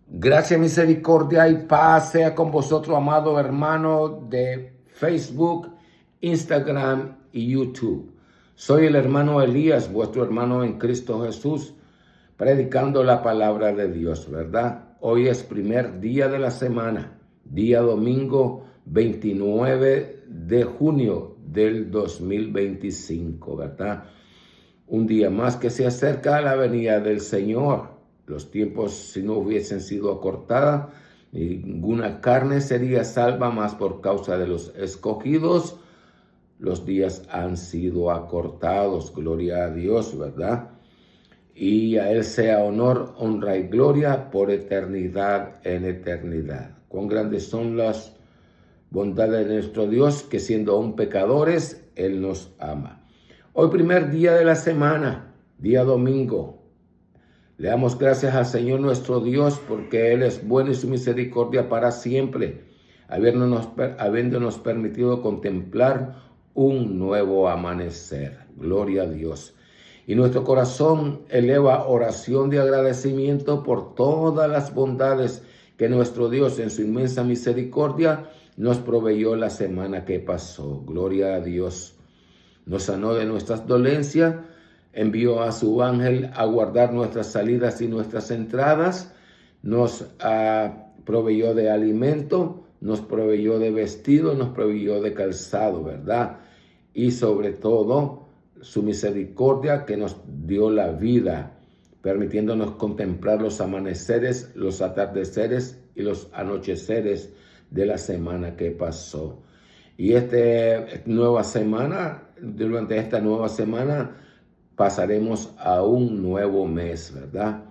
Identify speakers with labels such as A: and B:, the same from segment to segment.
A: Gracia, misericordia y paz sea con vosotros, amado hermano de Facebook, Instagram y YouTube. Soy el hermano Elías, vuestro hermano en Cristo Jesús, predicando la palabra de Dios, ¿verdad? Hoy es primer día de la semana, día domingo 29 de junio del 2025, ¿verdad? Un día más que se acerca a la venida del Señor. Los tiempos, si no hubiesen sido acortadas, ninguna carne sería salva, más por causa de los escogidos. Los días han sido acortados, gloria a Dios, ¿verdad? Y a Él sea honor, honra y gloria por eternidad en eternidad. Cuán grandes son las bondades de nuestro Dios, que siendo aún pecadores, Él nos ama. Hoy primer día de la semana, día domingo. Le damos gracias al Señor nuestro Dios porque Él es bueno y su misericordia para siempre, habiéndonos permitido contemplar un nuevo amanecer. Gloria a Dios. Y nuestro corazón eleva oración de agradecimiento por todas las bondades que nuestro Dios en su inmensa misericordia nos proveyó la semana que pasó. Gloria a Dios. Nos sanó de nuestras dolencias, envió a su ángel a guardar nuestras salidas y nuestras entradas, nos proveyó de alimento, nos proveyó de vestido, nos proveyó de calzado, ¿verdad? Y sobre todo, su misericordia que nos dio la vida, permitiéndonos contemplar los amaneceres, los atardeceres y los anocheceres de la semana que pasó. Y durante esta nueva semana, pasaremos a un nuevo mes, ¿verdad?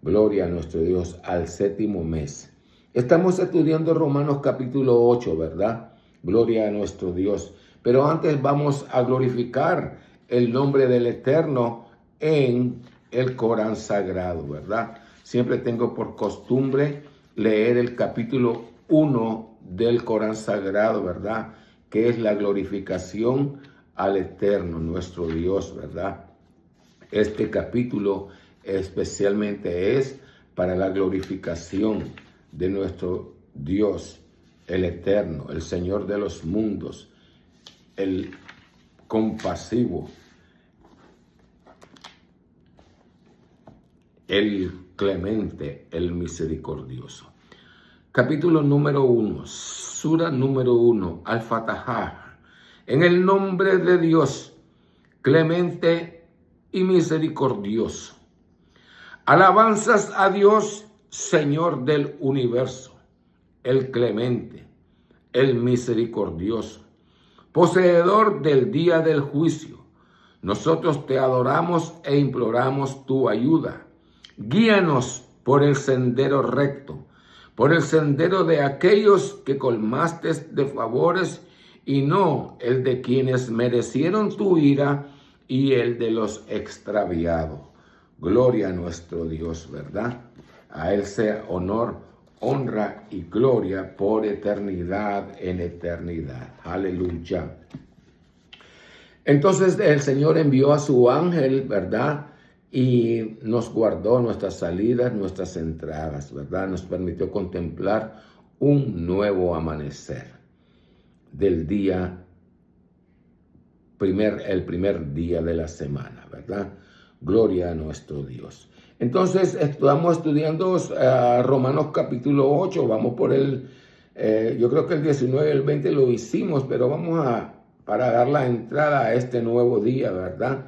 A: Gloria a nuestro Dios, al séptimo mes. Estamos estudiando Romanos capítulo 8, ¿verdad? Gloria a nuestro Dios. Pero antes vamos a glorificar el nombre del Eterno en el Corán Sagrado, ¿verdad? Siempre tengo por costumbre leer el capítulo 1 del Corán Sagrado, ¿verdad? Que es la glorificación al Eterno, nuestro Dios, ¿verdad? Este capítulo especialmente es para la glorificación de nuestro Dios, el Eterno, el Señor de los mundos, el compasivo, el clemente, el misericordioso. Capítulo número 1, sura número 1, Al-Fatahah. En el nombre de Dios, clemente y misericordioso. Alabanzas a Dios, Señor del universo, el clemente, el misericordioso, poseedor del día del juicio. Nosotros te adoramos e imploramos tu ayuda. Guíanos por el sendero recto, por el sendero de aquellos que colmaste de favores y no el de quienes merecieron tu ira y el de los extraviados. Gloria a nuestro Dios, ¿verdad? A Él sea honor, honra y gloria por eternidad en eternidad. Aleluya. Entonces el Señor envió a su ángel, ¿verdad? Y nos guardó nuestras salidas, nuestras entradas, ¿verdad? Nos permitió contemplar un nuevo amanecer del día el primer día de la semana, ¿verdad? Gloria a nuestro Dios. Entonces, estamos estudiando Romanos capítulo 8, vamos por yo creo que el 19 y el 20 lo hicimos, pero para dar la entrada a este nuevo día, ¿verdad?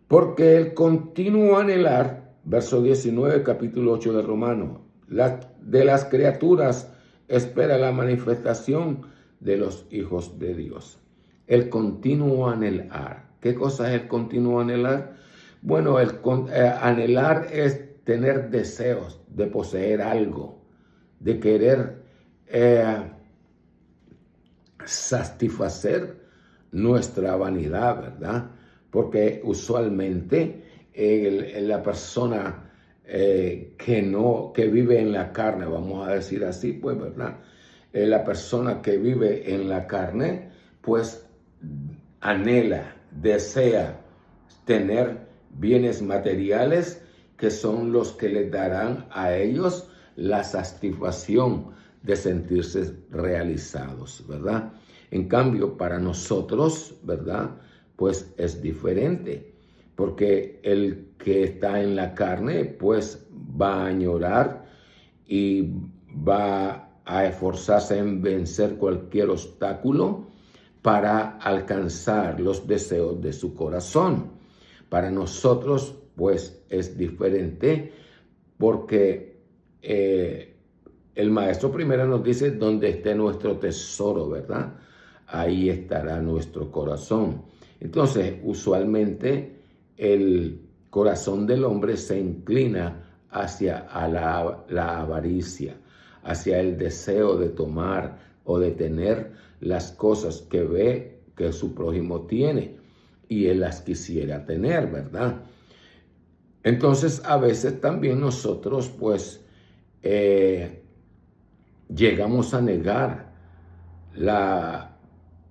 A: Porque el continuo anhelar, verso 19, capítulo 8 de Romanos, de las criaturas espera la manifestación de los hijos de Dios. El continuo anhelar. ¿Qué cosa es el continuo anhelar? Bueno, anhelar es tener deseos de poseer algo, de querer satisfacer nuestra vanidad, ¿verdad? Porque usualmente la persona que vive en la carne, vamos a decir así, pues, ¿verdad? La persona que vive en la carne, pues, anhela, desea tener bienes materiales que son los que les darán a ellos la satisfacción de sentirse realizados, ¿verdad? En cambio, para nosotros, ¿verdad? Pues es diferente, porque el que está en la carne, pues va a añorar y va a esforzarse en vencer cualquier obstáculo para alcanzar los deseos de su corazón. Para nosotros, pues es diferente, porque el maestro primero nos dice: donde esté nuestro tesoro, ¿verdad? Ahí estará nuestro corazón. Entonces, usualmente el corazón del hombre se inclina hacia la avaricia, hacia el deseo de tomar o de tener las cosas que ve que su prójimo tiene y él las quisiera tener, ¿verdad? Entonces, a veces también nosotros, pues, llegamos a negar la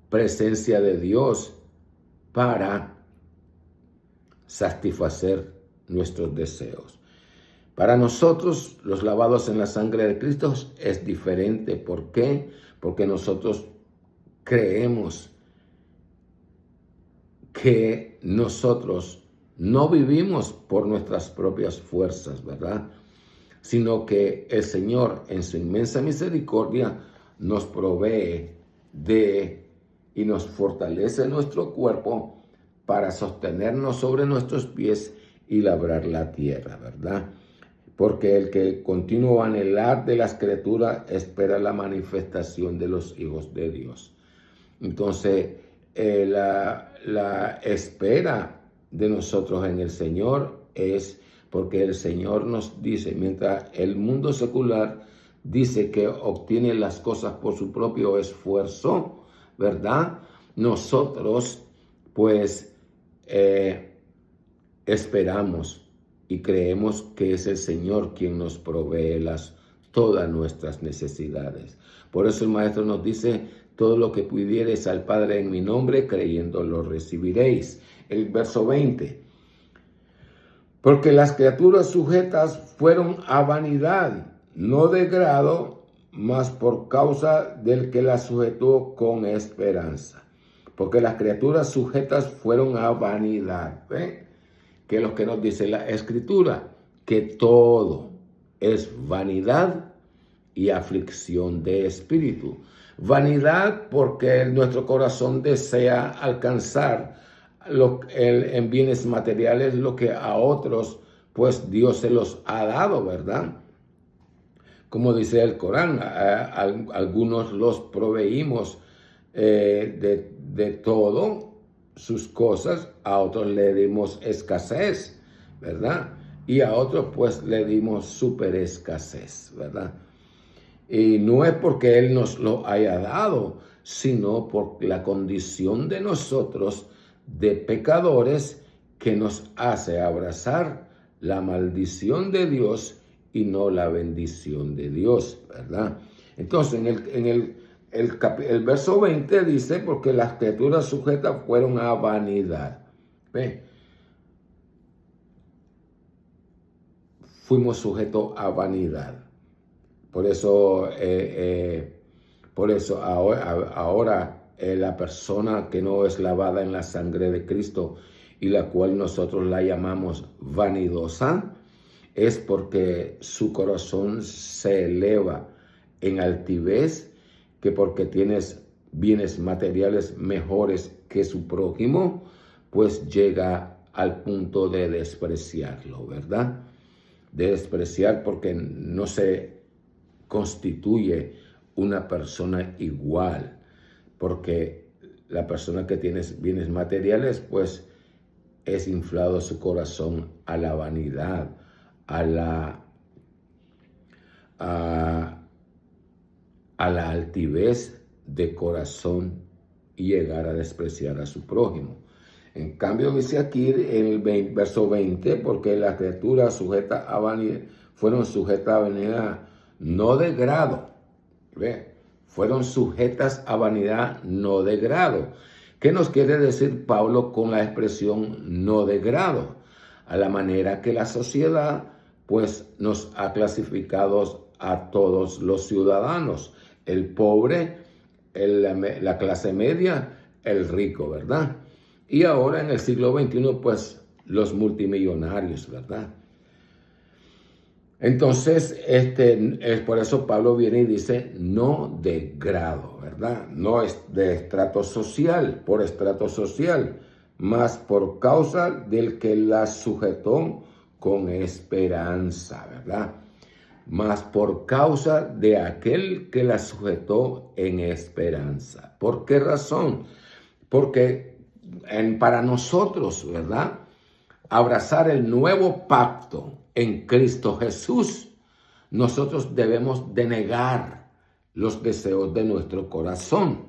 A: presencia de Dios para satisfacer nuestros deseos. Para nosotros, los lavados en la sangre de Cristo es diferente. ¿Por qué? Porque nosotros creemos que nosotros no vivimos por nuestras propias fuerzas, ¿verdad? Sino que el Señor, en su inmensa misericordia, nos provee y nos fortalece nuestro cuerpo para sostenernos sobre nuestros pies y labrar la tierra, ¿verdad? Porque el que continúa anhelar de las criaturas espera la manifestación de los hijos de Dios. Entonces, la espera de nosotros en el Señor es porque el Señor nos dice, mientras el mundo secular dice que obtiene las cosas por su propio esfuerzo, ¿verdad? Nosotros, pues, esperamos y creemos que es el Señor quien nos provee todas nuestras necesidades. Por eso el Maestro nos dice: todo lo que pidiereis al Padre en mi nombre, creyendo lo recibiréis. El verso 20. Porque las criaturas sujetas fueron a vanidad, no de grado, mas por causa del que las sujetó con esperanza. Porque las criaturas sujetas fueron a vanidad. ¿Ve? Que es lo que nos dice la Escritura, que todo es vanidad y aflicción de espíritu. Vanidad porque nuestro corazón desea alcanzar en bienes materiales lo que a otros, pues Dios se los ha dado, ¿verdad? Como dice el Corán, algunos los proveímos de todo sus cosas, a otros le dimos escasez, ¿verdad? Y a otros pues le dimos súper escasez, ¿verdad? Y no es porque Él nos lo haya dado, sino por la condición de nosotros de pecadores que nos hace abrazar la maldición de Dios y no la bendición de Dios, ¿verdad? Entonces, el verso 20 dice: porque las criaturas sujetas fueron a vanidad. ¿Ve? Fuimos sujetos a vanidad. Por eso ahora la persona que no es lavada en la sangre de Cristo y la cual nosotros la llamamos vanidosa, es porque su corazón se eleva en altivez, que porque tienes bienes materiales mejores que su prójimo, pues llega al punto de despreciarlo, ¿verdad? De despreciar porque no se constituye una persona igual, porque la persona que tiene bienes materiales, pues es inflado su corazón a la vanidad, a la altivez de corazón y llegar a despreciar a su prójimo. En cambio, dice aquí en el verso 20, porque las criaturas sujetas a vanidad fueron sujetas a vanidad, no de grado. ¿Ve? Fueron sujetas a vanidad, no de grado. ¿Qué nos quiere decir Pablo con la expresión no de grado? A la manera que la sociedad pues nos ha clasificado a todos los ciudadanos, el pobre, la clase media, el rico, ¿verdad? Y ahora en el siglo XXI, pues los multimillonarios, ¿verdad? Entonces, es por eso Pablo viene y dice, no de grado, ¿verdad? No es de estrato social, por estrato social, mas por causa del que la sujetó con esperanza, ¿verdad? Mas por causa de aquel que la sujetó en esperanza. ¿Por qué razón? Porque para nosotros, ¿verdad? Abrazar el nuevo pacto en Cristo Jesús, nosotros debemos denegar los deseos de nuestro corazón.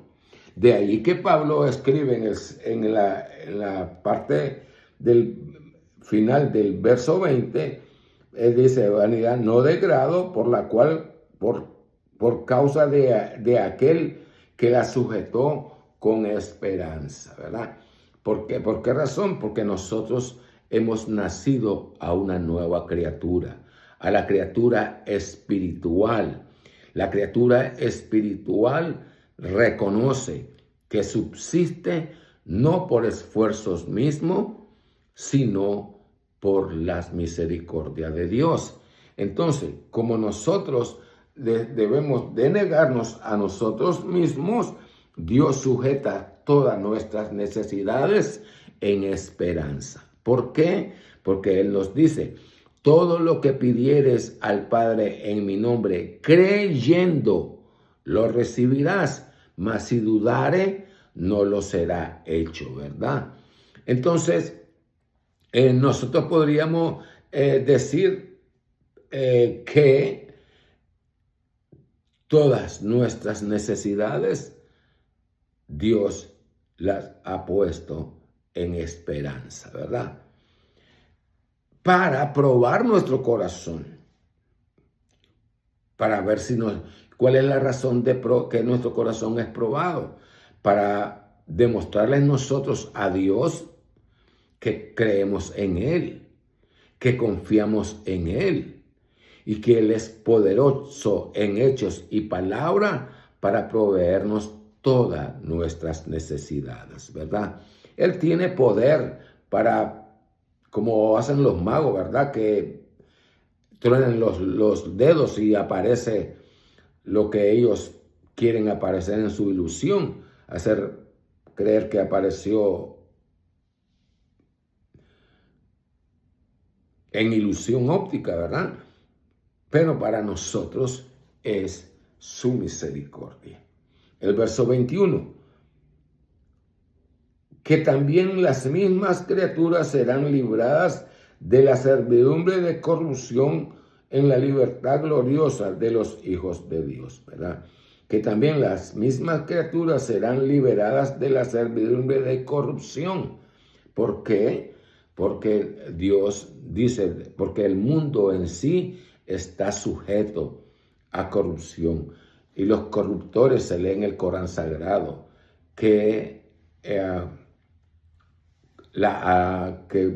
A: De ahí que Pablo escribe en la parte del final del verso 20, él dice, vanidad no de grado, por la cual, por causa de aquel que la sujetó con esperanza, ¿verdad? ¿Por qué? ¿Por qué razón? Porque nosotros hemos nacido a una nueva criatura, a la criatura espiritual. La criatura espiritual reconoce que subsiste no por esfuerzos mismos, sino por las misericordias de Dios. Entonces, como nosotros debemos de negarnos a nosotros mismos, Dios sujeta todas nuestras necesidades en esperanza. ¿Por qué? Porque Él nos dice, todo lo que pidieres al Padre en mi nombre, creyendo, lo recibirás, mas si dudare, no lo será hecho, ¿verdad? Entonces, nosotros podríamos decir que todas nuestras necesidades Dios las ha puesto en esperanza, ¿verdad? Para probar nuestro corazón, para ver cuál es la razón de que nuestro corazón es probado, para demostrarle nosotros a Dios que creemos en Él, que confiamos en Él y que Él es poderoso en hechos y palabra para proveernos todas nuestras necesidades, ¿verdad? Él tiene poder para, como hacen los magos, ¿verdad? Que truenan los dedos y aparece lo que ellos quieren aparecer en su ilusión, hacer creer que apareció en ilusión óptica, ¿verdad? Pero para nosotros es su misericordia. El verso 21, que también las mismas criaturas serán libradas de la servidumbre de corrupción en la libertad gloriosa de los hijos de Dios, ¿verdad? Que también las mismas criaturas serán liberadas de la servidumbre de corrupción. ¿Por qué? Porque Dios dice, porque el mundo en sí está sujeto a corrupción. Y los corruptores se leen el Corán Sagrado, que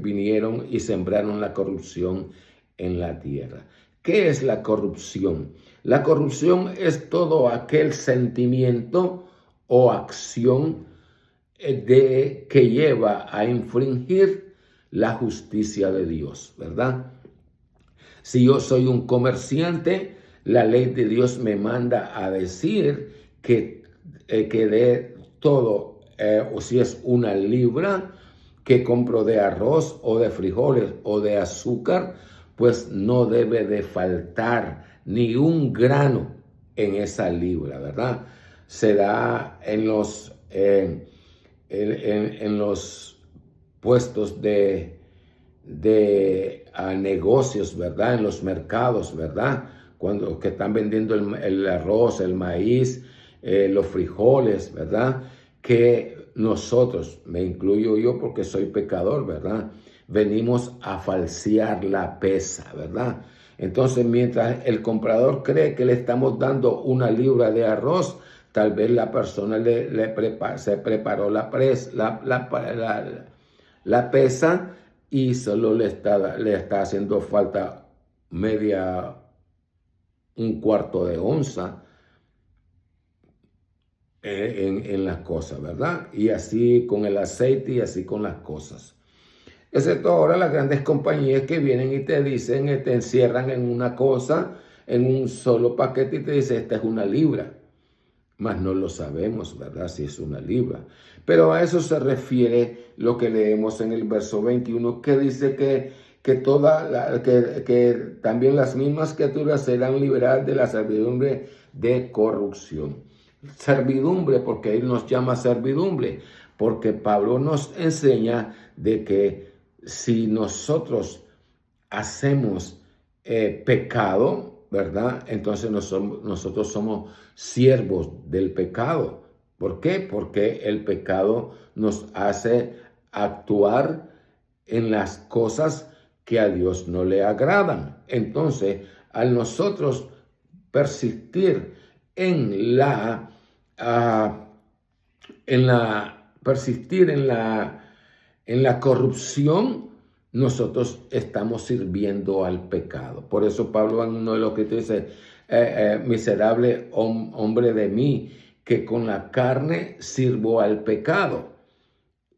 A: vinieron y sembraron la corrupción en la tierra. ¿Qué es la corrupción? La corrupción es todo aquel sentimiento o acción que lleva a infringir la justicia de Dios, ¿verdad? Si yo soy un comerciante, la ley de Dios me manda a decir que dé todo, o si es una libra que compro de arroz o de frijoles o de azúcar, pues no debe de faltar ni un grano en esa libra, ¿verdad? Se da en los puestos de negocios, ¿verdad? En los mercados, ¿verdad? Cuando que están vendiendo el arroz, el maíz, los frijoles, ¿verdad? Que nosotros, me incluyo yo porque soy pecador, ¿verdad? Venimos a falsear la pesa, ¿verdad? Entonces, mientras el comprador cree que le estamos dando una libra de arroz, tal vez la persona se preparó la pesa y solo le está haciendo falta media, un cuarto de onza en las cosas, ¿verdad? Y así con el aceite y así con las cosas. Excepto ahora las grandes compañías que vienen y te dicen, te encierran en una cosa, en un solo paquete y te dicen, esta es una libra. Mas no lo sabemos, ¿verdad? Si es una libra. Pero a eso se refiere lo que leemos en el verso 21, que dice que también las mismas criaturas serán liberadas de la servidumbre de corrupción. Servidumbre, porque Él nos llama servidumbre, porque Pablo nos enseña de que si nosotros hacemos pecado, ¿verdad? Entonces nosotros somos siervos del pecado. ¿Por qué? Porque el pecado nos hace actuar en las cosas que a Dios no le agradan. Entonces, al nosotros persistir en la corrupción, nosotros estamos sirviendo al pecado. Por eso Pablo en uno de los que dice, miserable hombre de mí, que con la carne sirvo al pecado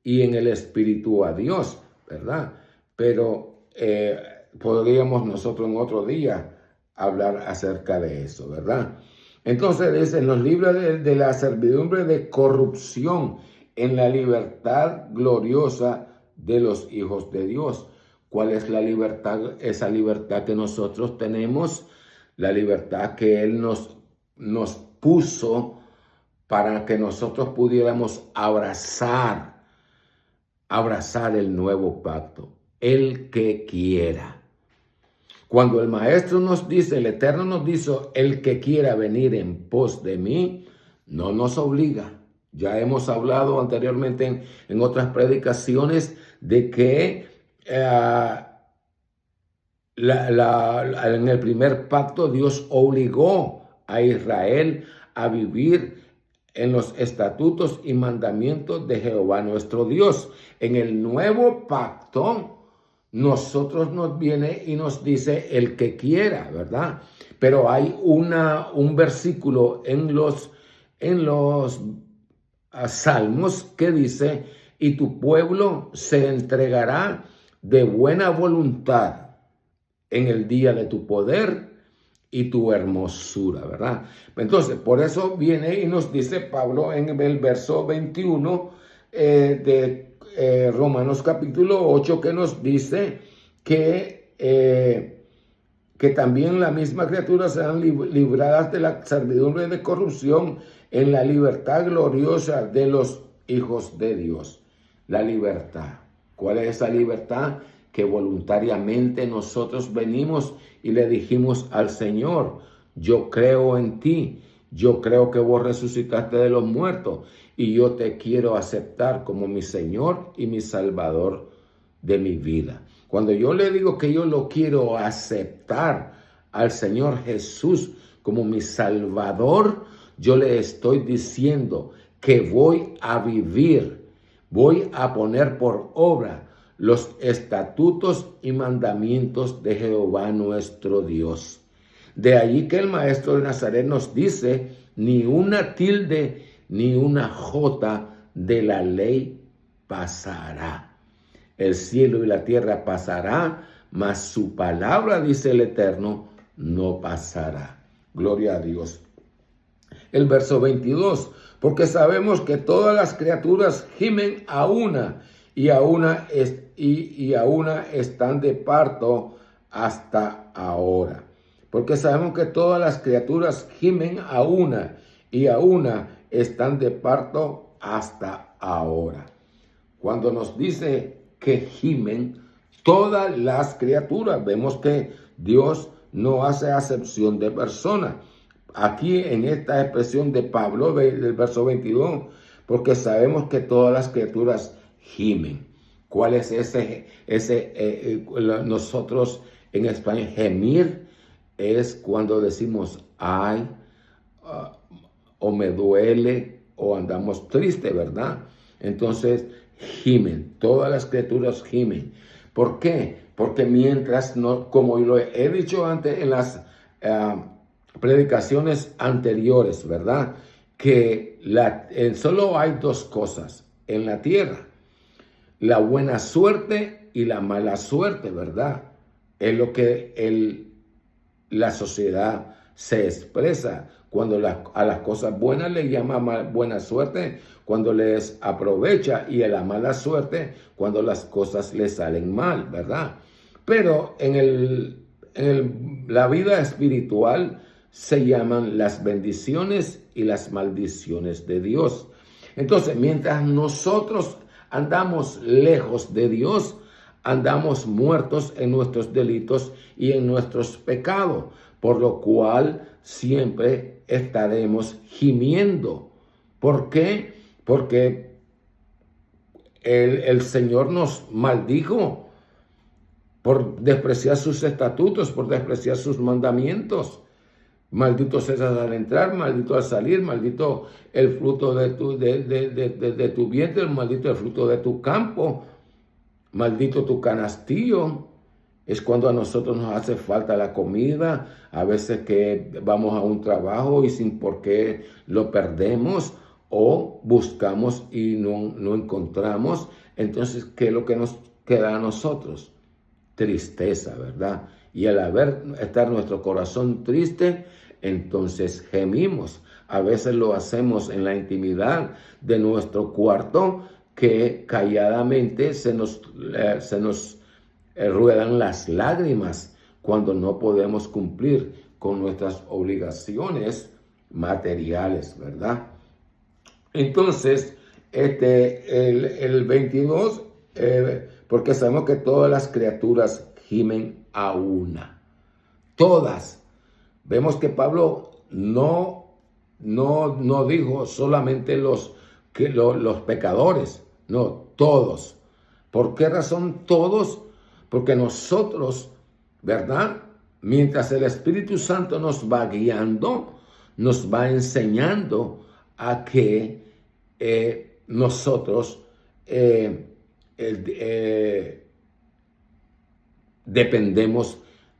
A: y en el espíritu a Dios, ¿verdad? Pero podríamos nosotros en otro día hablar acerca de eso, ¿verdad? Entonces dice, nos libra de la servidumbre de corrupción en la libertad gloriosa de los hijos de Dios. ¿Cuál es la libertad? Esa libertad que nosotros tenemos, la libertad que Él nos puso para que nosotros pudiéramos abrazar el nuevo pacto, el que quiera. Cuando el Maestro nos dice, el Eterno nos dice, el que quiera venir en pos de mí, no nos obliga. Ya hemos hablado anteriormente en otras predicaciones de que en el primer pacto Dios obligó a Israel a vivir en los estatutos y mandamientos de Jehová nuestro Dios. En el nuevo pacto, nosotros nos viene y nos dice el que quiera, ¿verdad? Pero hay un versículo en los Salmos que dice, y tu pueblo se entregará de buena voluntad en el día de tu poder y tu hermosura, ¿verdad? Entonces, por eso viene y nos dice Pablo en el verso 21 de Romanos capítulo 8, que nos dice que también la misma criatura serán libradas de la servidumbre de corrupción en la libertad gloriosa de los hijos de Dios. La libertad. ¿Cuál es esa libertad? Que voluntariamente nosotros venimos y le dijimos al Señor, yo creo en ti, yo creo que vos resucitaste de los muertos y yo te quiero aceptar como mi Señor y mi Salvador de mi vida. Cuando yo le digo que yo lo quiero aceptar al Señor Jesús como mi Salvador, yo le estoy diciendo que voy a vivir, voy a poner por obra los estatutos y mandamientos de Jehová nuestro Dios. De allí que el Maestro de Nazaret nos dice, ni una tilde ni una jota de la ley pasará. El cielo y la tierra pasará, mas su palabra, dice el Eterno, no pasará. Gloria a Dios. El verso 22, porque sabemos que todas las criaturas gimen a una y a una están de parto hasta ahora. Porque sabemos que todas las criaturas gimen a una y a una están de parto hasta ahora. Cuando nos dice que gimen todas las criaturas, vemos que Dios no hace acepción de personas. Aquí en esta expresión de Pablo del verso 22, porque sabemos que todas las criaturas gimen. ¿Cuál es nosotros en español gemir? Es cuando decimos ay, o me duele, o andamos tristes, ¿verdad? Entonces gimen, todas las criaturas gimen. ¿Por qué? porque mientras, no, como lo he dicho antes en las predicaciones anteriores, ¿verdad? Que solo hay dos cosas en la tierra: la buena suerte y la mala suerte, ¿verdad? Es lo que la sociedad se expresa. Cuando a las cosas buenas le llama buena suerte, cuando les aprovecha, y a la mala suerte cuando las cosas le salen mal, ¿verdad? Pero en la vida espiritual se llaman las bendiciones y las maldiciones de Dios. Entonces, mientras nosotros andamos lejos de Dios, andamos muertos en nuestros delitos y en nuestros pecados, por lo cual siempre estaremos gimiendo. ¿Por qué? Porque el Señor nos maldijo por despreciar sus estatutos, por despreciar sus mandamientos. Maldito seas al entrar, maldito al salir, maldito el fruto de tu vientre, maldito el fruto de tu campo, maldito tu canastillo. Es cuando a nosotros nos hace falta la comida, a veces que vamos a un trabajo y sin por qué lo perdemos, o buscamos y no encontramos. Entonces, ¿qué es lo que nos queda a nosotros? Tristeza, ¿verdad? Y al estar nuestro corazón triste, entonces gemimos. A veces lo hacemos en la intimidad de nuestro cuarto, que calladamente se nos ruedan las lágrimas cuando no podemos cumplir con nuestras obligaciones materiales, ¿verdad? Entonces, el 22, porque sabemos que todas las criaturas gimen a una. Todas. Vemos que Pablo no dijo solamente los pecadores, no, todos. ¿Por qué razón todos? Porque nosotros, ¿verdad? Mientras el Espíritu Santo nos va guiando, nos va enseñando a que nosotros dependemos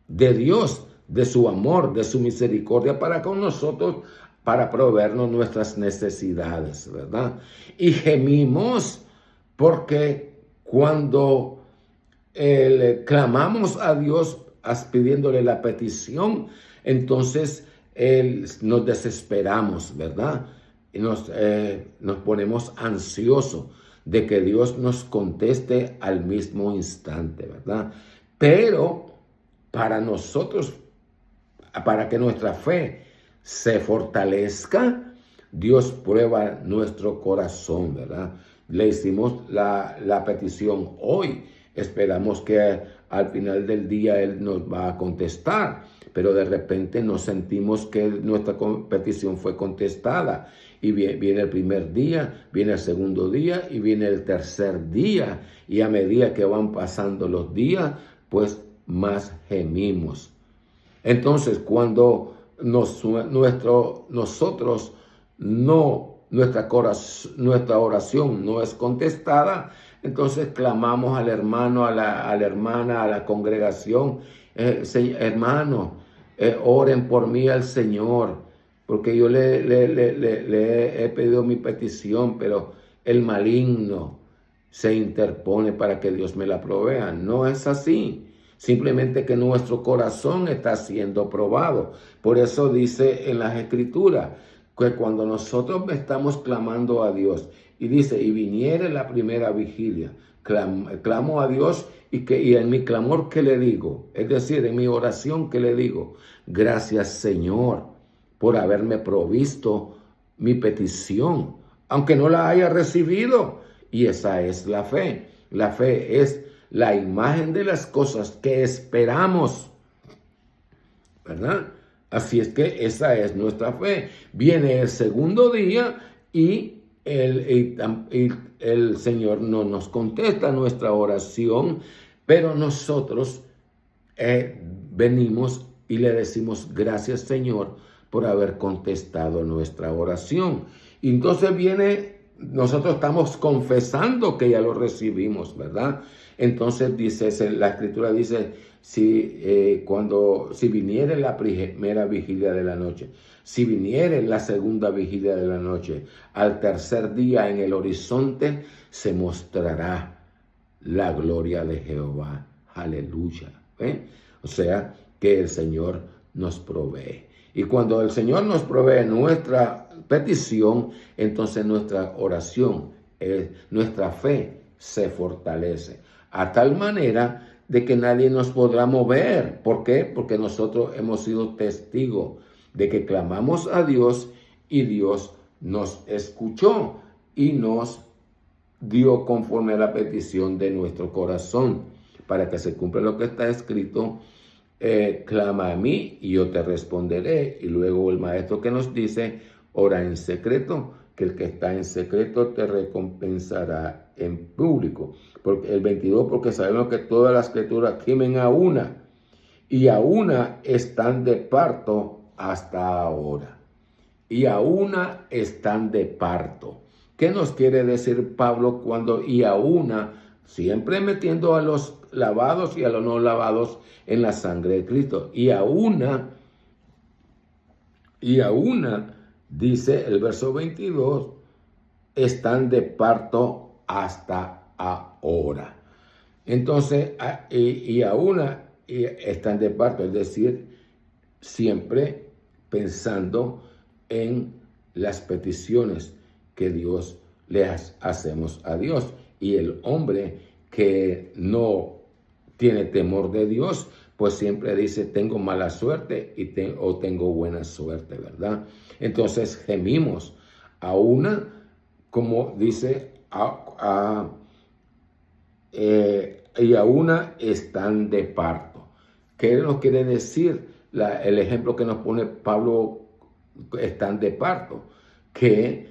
A: de Dios, de su amor, de su misericordia para con nosotros, para proveernos nuestras necesidades, ¿verdad? Y gemimos porque cuando clamamos a Dios pidiéndole la petición, entonces nos desesperamos, ¿verdad? Y nos ponemos ansiosos de que Dios nos conteste al mismo instante, ¿verdad? Pero para nosotros, para que nuestra fe se fortalezca, Dios prueba nuestro corazón, ¿verdad? Le hicimos la petición hoy. Esperamos que al final del día Él nos va a contestar, pero de repente nos sentimos que nuestra petición fue contestada. Y viene el primer día, viene el segundo día y viene el tercer día. Y a medida que van pasando los días, pues más gemimos. Entonces, cuando nuestra oración no es contestada, entonces clamamos al hermano, a la hermana, a la congregación: hermano, oren por mí al Señor, porque yo le he pedido mi petición, pero el maligno se interpone para que Dios me la provea. No es así. Simplemente que nuestro corazón está siendo probado. Por eso dice en las Escrituras que cuando nosotros estamos clamando a Dios, y dice, y viniere la primera vigilia, clamo a Dios, y en mi clamor, ¿qué le digo? Es decir, en mi oración, ¿qué le digo? Gracias, Señor, por haberme provisto mi petición, aunque no la haya recibido. Y esa es la fe. La fe es la imagen de las cosas que esperamos, ¿verdad? Así es que esa es nuestra fe. Viene el segundo día y el Señor no nos contesta nuestra oración, pero nosotros venimos y le decimos: gracias, Señor, por haber contestado nuestra oración. Y entonces nosotros estamos confesando que ya lo recibimos, ¿verdad? Entonces la escritura dice, si viniere la primera vigilia de la noche, si viniere la segunda vigilia de la noche, al tercer día en el horizonte se mostrará la gloria de Jehová. Aleluya. O sea, que el Señor nos provee. Y cuando el Señor nos provee nuestra petición, entonces nuestra oración, nuestra fe se fortalece. A tal manera de que nadie nos podrá mover. ¿Por qué? Porque nosotros hemos sido testigos de que clamamos a Dios y Dios nos escuchó y nos dio conforme a la petición de nuestro corazón, para que se cumpla lo que está escrito. Clama a mí y yo te responderé. Y luego el maestro que nos dice, ora en secreto, que el que está en secreto te recompensará en público. Porque el 22, porque sabemos que todas las criaturas gimen a una, y a una están de parto hasta ahora. Y a una están de parto. ¿Qué nos quiere decir Pablo cuando y a una? Siempre metiendo a los lavados y a los no lavados en la sangre de Cristo. Y a una, dice el verso 22, están de parto hasta ahora. Entonces, y a una están de parto, es decir, siempre pensando en las peticiones que Dios le hacemos a Dios. Y el hombre que no tiene temor de Dios, pues siempre dice, tengo mala suerte o tengo buena suerte, ¿verdad? Entonces gemimos a una, como dice, y a una están de parto. ¿Qué nos quiere decir el ejemplo que nos pone Pablo? Están de parto, que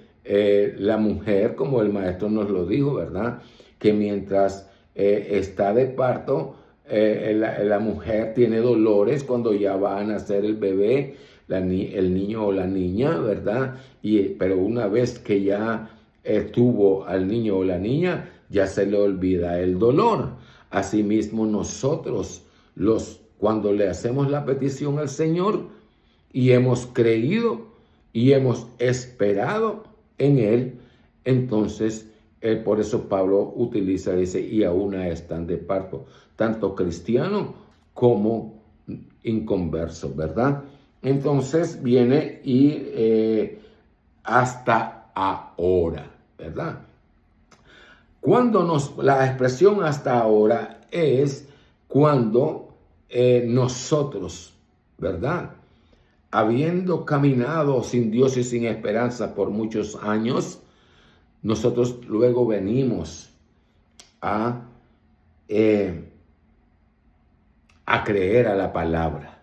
A: la mujer, como el maestro nos lo dijo, ¿verdad? Que mientras está de parto, la mujer tiene dolores cuando ya va a nacer el bebé, el niño o la niña, ¿verdad? Pero una vez que ya tuvo al niño o la niña, ya se le olvida el dolor. Asimismo nosotros, cuando le hacemos la petición al Señor y hemos creído y hemos esperado en Él, entonces por eso Pablo dice, y aún están de parto, tanto cristiano como inconverso, ¿verdad? Entonces viene y hasta ahora, ¿verdad? La expresión hasta ahora es cuando nosotros, ¿verdad? Habiendo caminado sin Dios y sin esperanza por muchos años, nosotros luego venimos a creer a la palabra.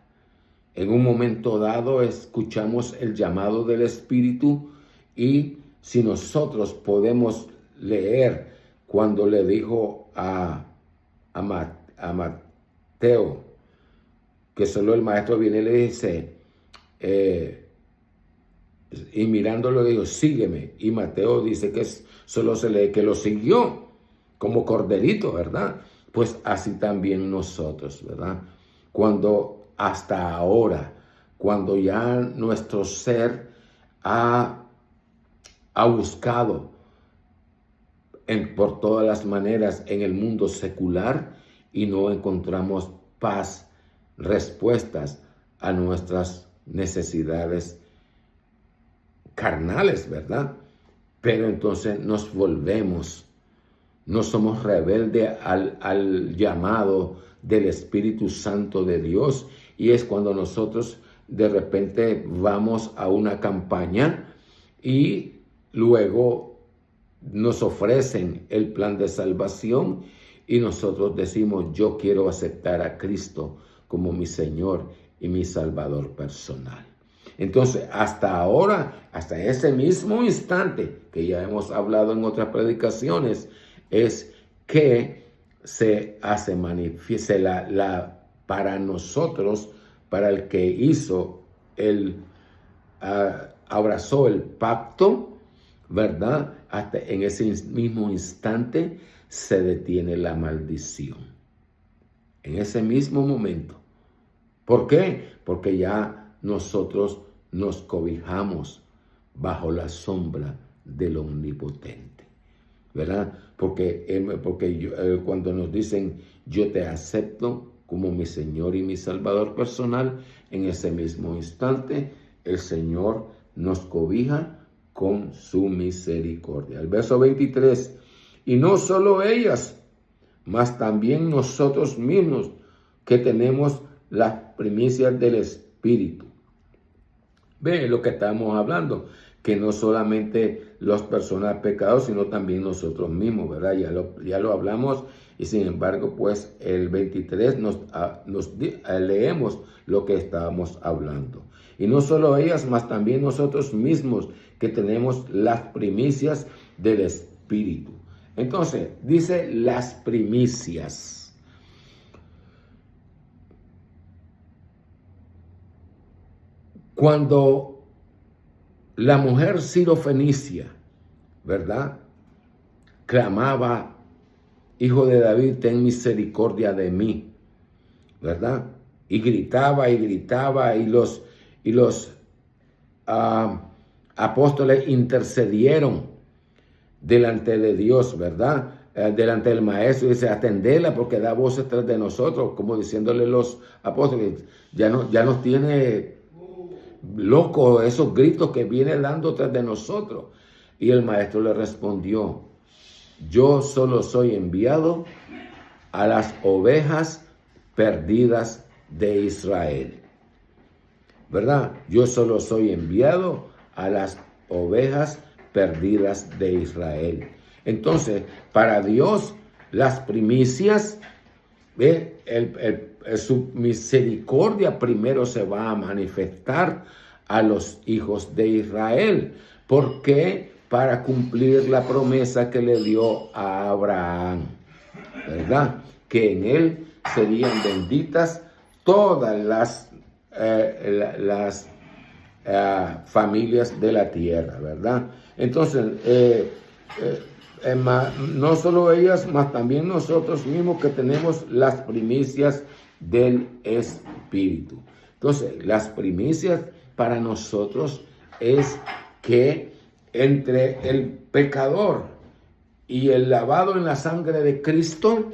A: En un momento dado escuchamos el llamado del Espíritu, y si nosotros podemos leer cuando le dijo a Mateo, que solo el maestro viene y le dice, y mirándolo dijo, sígueme. Y Mateo dice que solo se lee que lo siguió como corderito, ¿verdad? Pues así también nosotros, ¿verdad? Cuando hasta ahora, cuando ya nuestro ser ha buscado por todas las maneras en el mundo secular y no encontramos paz, respuestas a nuestras necesidades carnales, ¿verdad? Pero entonces nos volvemos, no somos rebeldes al llamado del Espíritu Santo de Dios, y es cuando nosotros de repente vamos a una campaña y luego nos ofrecen el plan de salvación y nosotros decimos, yo quiero aceptar a Cristo como mi Señor y mi Salvador personal. Entonces, hasta ahora, hasta ese mismo instante que ya hemos hablado en otras predicaciones, es que se hace manifiesta para nosotros, para el que hizo abrazó el pacto, ¿verdad? Hasta en ese mismo instante se detiene la maldición. En ese mismo momento. ¿Por qué? Porque ya nosotros nos cobijamos bajo la sombra del Omnipotente, ¿verdad? Porque cuando nos dicen, yo te acepto como mi Señor y mi Salvador personal, en ese mismo instante el Señor nos cobija con su misericordia. El verso 23, y no solo ellas, mas también nosotros mismos que tenemos las primicias del Espíritu. Ve lo que estamos hablando, que no solamente las personas pecados, sino también nosotros mismos, ¿verdad? Ya lo hablamos y sin embargo, pues el 23 leemos lo que estábamos hablando. Y no solo ellas, mas también nosotros mismos que tenemos las primicias del Espíritu. Entonces, dice las primicias. Cuando la mujer sirofenicia, ¿verdad?, clamaba, Hijo de David, ten misericordia de mí, ¿verdad? Y gritaba y los apóstoles intercedieron delante de Dios, ¿verdad? Delante del maestro, dice, atendela porque da voces tras de nosotros, como diciéndole los apóstoles, ya nos tiene loco esos gritos que viene dando tras de nosotros. Y el maestro le respondió, yo solo soy enviado a las ovejas perdidas de Israel, ¿verdad? Yo solo soy enviado a las ovejas perdidas de Israel. Entonces, para Dios, las primicias, su misericordia primero se va a manifestar a los hijos de Israel. ¿Por qué? Para cumplir la promesa que le dio a Abraham, ¿verdad? Que en él serían benditas todas las familias de la tierra, ¿verdad? Entonces, no solo ellas, mas también nosotros mismos que tenemos las primicias del Espíritu. Entonces, las primicias para nosotros es que entre el pecador y el lavado en la sangre de Cristo,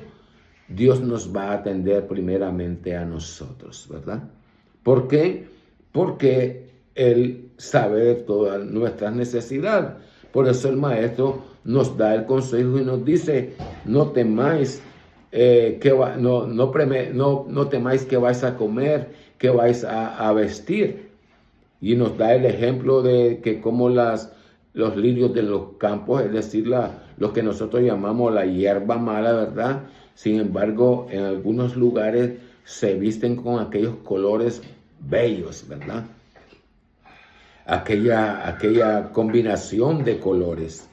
A: Dios nos va a atender primeramente a nosotros, ¿verdad? ¿Por qué? Porque Él sabe todas nuestras necesidades. Por eso el maestro nos da el consejo y nos dice, no temáis no temáis que vais a comer, que vais a vestir. Y nos da el ejemplo de que como los lirios de los campos, es decir, lo que nosotros llamamos la hierba mala, ¿verdad? Sin embargo, en algunos lugares se visten con aquellos colores bellos, ¿verdad? Aquella combinación de colores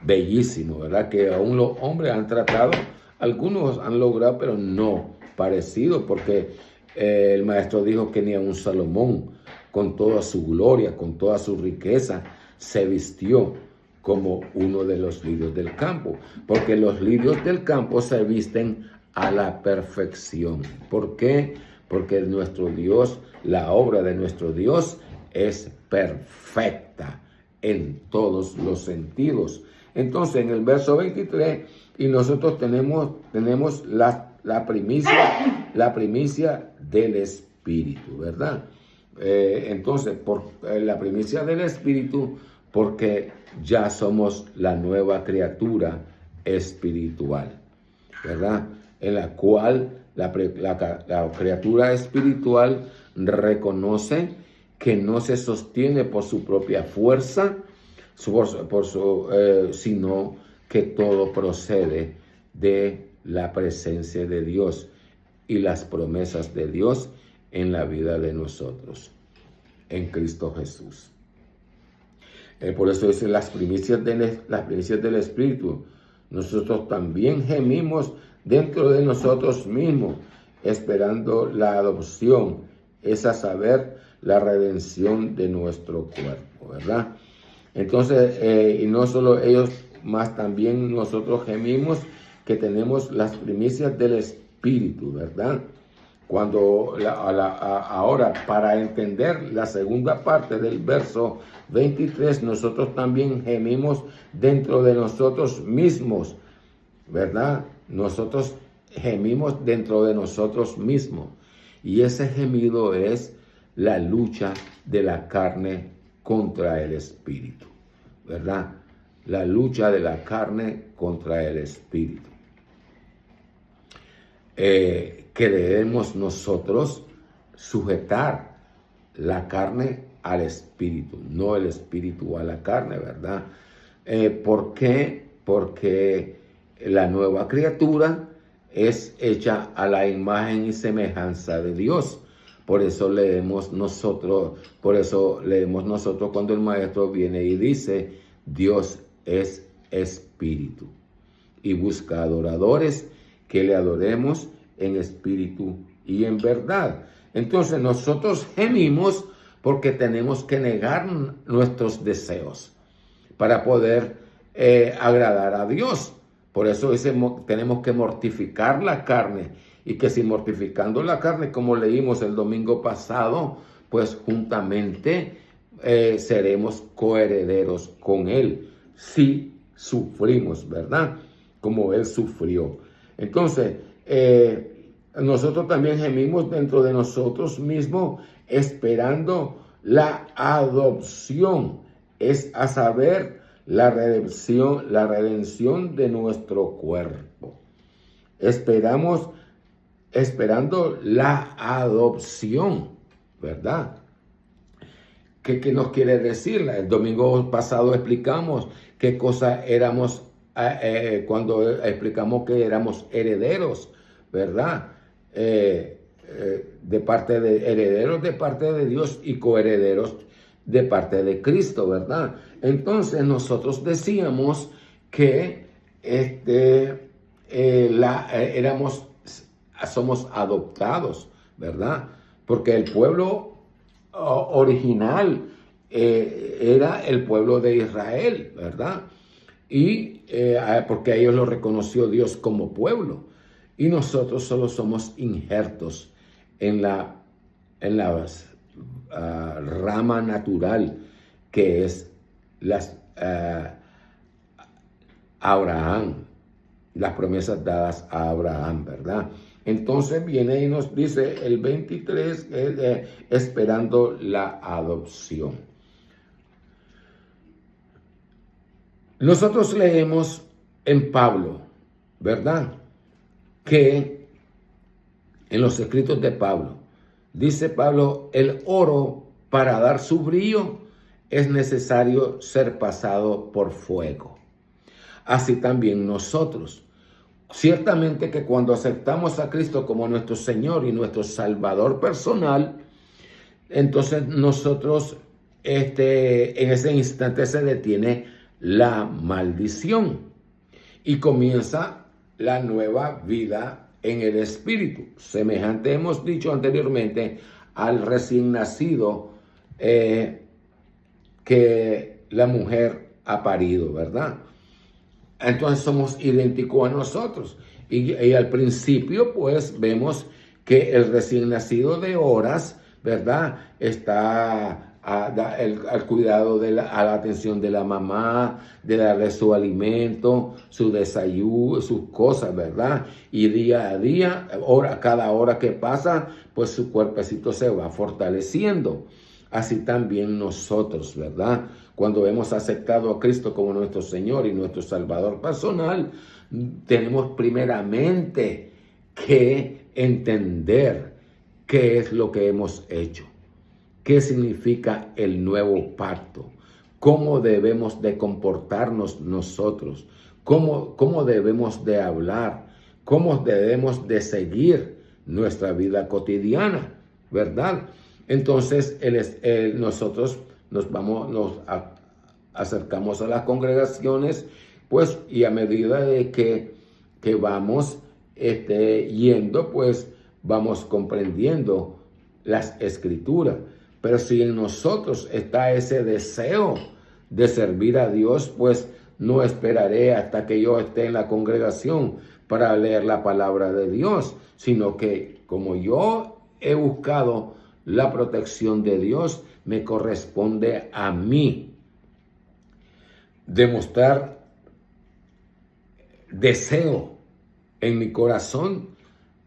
A: bellísimo, ¿verdad? Que aún los hombres han tratado, algunos han logrado, pero no parecido, porque el maestro dijo que ni a un Salomón, con toda su gloria, con toda su riqueza, se vistió como uno de los lirios del campo, porque los lirios del campo se visten a la perfección. ¿Por qué? Porque nuestro Dios, la obra de nuestro Dios es perfecta en todos los sentidos. Entonces, en el verso 23, y nosotros tenemos la primicia del Espíritu, ¿verdad? Entonces, por la primicia del Espíritu, porque ya somos la nueva criatura espiritual, ¿verdad? En la cual la criatura espiritual reconoce que no se sostiene por su propia fuerza, sino que todo procede de la presencia de Dios y las promesas de Dios en la vida de nosotros, en Cristo Jesús. Por eso dice las primicias del Espíritu. Nosotros también gemimos dentro de nosotros mismos, esperando la adopción, es a saber, la redención de nuestro cuerpo, ¿verdad? Entonces, y no solo ellos, más también nosotros gemimos que tenemos las primicias del Espíritu, ¿verdad? Cuando ahora, para entender la segunda parte del verso 23, nosotros también gemimos dentro de nosotros mismos, ¿verdad? Nosotros gemimos dentro de nosotros mismos. Y ese gemido es la lucha de la carne contra el espíritu, ¿verdad? La lucha de la carne contra el espíritu. Que debemos nosotros sujetar la carne al espíritu, no el espíritu a la carne, ¿verdad? ¿Por qué? Porque la nueva criatura es hecha a la imagen y semejanza de Dios. Por eso leemos nosotros cuando el maestro viene y dice, Dios es espíritu y busca adoradores que le adoremos en espíritu y en verdad. Entonces nosotros gemimos porque tenemos que negar nuestros deseos para poder agradar a Dios. Por eso tenemos que mortificar la carne, y que si mortificando la carne, como leímos el domingo pasado, pues juntamente seremos coherederos con Él, si sufrimos, ¿verdad? Como Él sufrió. Entonces, nosotros también gemimos dentro de nosotros mismos, esperando la adopción, es a saber, la redención de nuestro cuerpo. Esperando la adopción, ¿verdad? ¿Qué nos quiere decir? El domingo pasado explicamos qué cosa éramos, cuando explicamos que éramos herederos, ¿verdad? Herederos de parte de Dios y coherederos de parte de Cristo, ¿verdad? Entonces nosotros decíamos que somos adoptados, ¿verdad? Porque el pueblo original era el pueblo de Israel, ¿verdad? Y porque a ellos lo reconoció Dios como pueblo. Y nosotros solo somos injertos en la rama natural que es Abraham, las promesas dadas a Abraham, ¿verdad? Entonces viene y nos dice el 23, esperando la adopción. Nosotros leemos en Pablo, ¿verdad? Que en los escritos de Pablo, dice Pablo, el oro para dar su brillo es necesario ser pasado por fuego. Así también nosotros. Ciertamente que cuando aceptamos a Cristo como nuestro Señor y nuestro Salvador personal, entonces nosotros en ese instante se detiene la maldición y comienza la nueva vida en el Espíritu. Semejante, hemos dicho anteriormente, al recién nacido que la mujer ha parido, ¿verdad? Entonces somos idénticos a nosotros. Y al principio, pues, vemos que el recién nacido de horas, ¿verdad? Está al cuidado a la atención de la mamá, de darle su alimento, su desayuno, sus cosas, ¿verdad? Y día a día, cada hora que pasa, pues su cuerpecito se va fortaleciendo. Así también nosotros, ¿verdad? Cuando hemos aceptado a Cristo como nuestro Señor y nuestro Salvador personal, tenemos primeramente que entender qué es lo que hemos hecho, qué significa el nuevo pacto, cómo debemos de comportarnos nosotros, cómo debemos de hablar, cómo debemos de seguir nuestra vida cotidiana, ¿verdad? Entonces nosotros nos acercamos a las congregaciones, pues, y a medida de que vamos yendo, pues vamos comprendiendo las escrituras. Pero si en nosotros está ese deseo de servir a Dios, pues no esperaré hasta que yo esté en la congregación para leer la palabra de Dios, sino que como yo he buscado la protección de Dios, me corresponde a mí demostrar deseo en mi corazón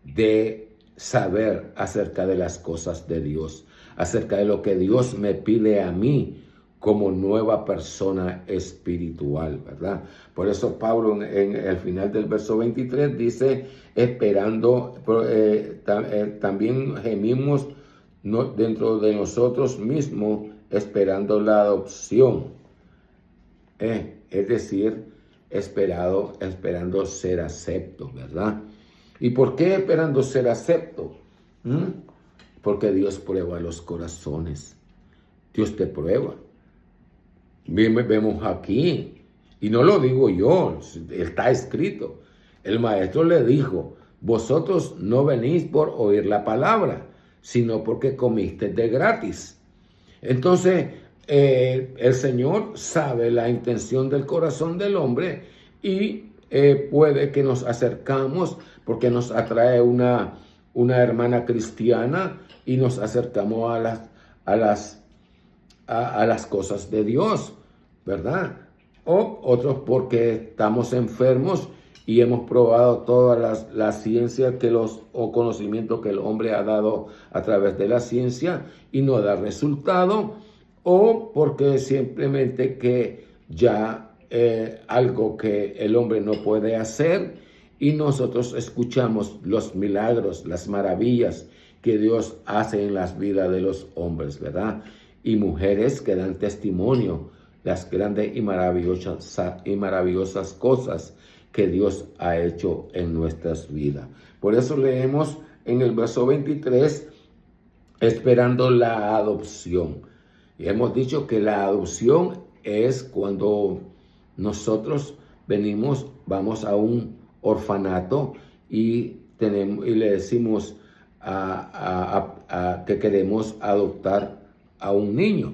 A: de saber acerca de las cosas de Dios, acerca de lo que Dios me pide a mí como nueva persona espiritual, ¿verdad? Por eso Pablo en el final del verso 23 dice, esperando, también gemimos dentro de nosotros mismos, esperando la adopción. Es decir, esperando ser acepto, ¿verdad? ¿Y por qué esperando ser acepto? Porque Dios prueba los corazones. Dios te prueba. Vemos aquí, y no lo digo yo, está escrito. El maestro le dijo, vosotros no venís por oír la palabra, sino porque comiste de gratis. Entonces, el Señor sabe la intención del corazón del hombre y puede que nos acercamos porque nos atrae una hermana cristiana y nos acercamos a las cosas de Dios, ¿verdad? O otros porque estamos enfermos y hemos probado toda la ciencia o conocimiento que el hombre ha dado a través de la ciencia y no da resultado, o porque simplemente que ya algo que el hombre no puede hacer y nosotros escuchamos los milagros, las maravillas que Dios hace en las vidas de los hombres, ¿verdad? Y mujeres que dan testimonio las grandes y maravillosas cosas que Dios ha hecho en nuestras vidas. Por eso leemos en el verso 23, esperando la adopción. Y hemos dicho que la adopción es cuando nosotros vamos a un orfanato y le decimos que queremos adoptar a un niño.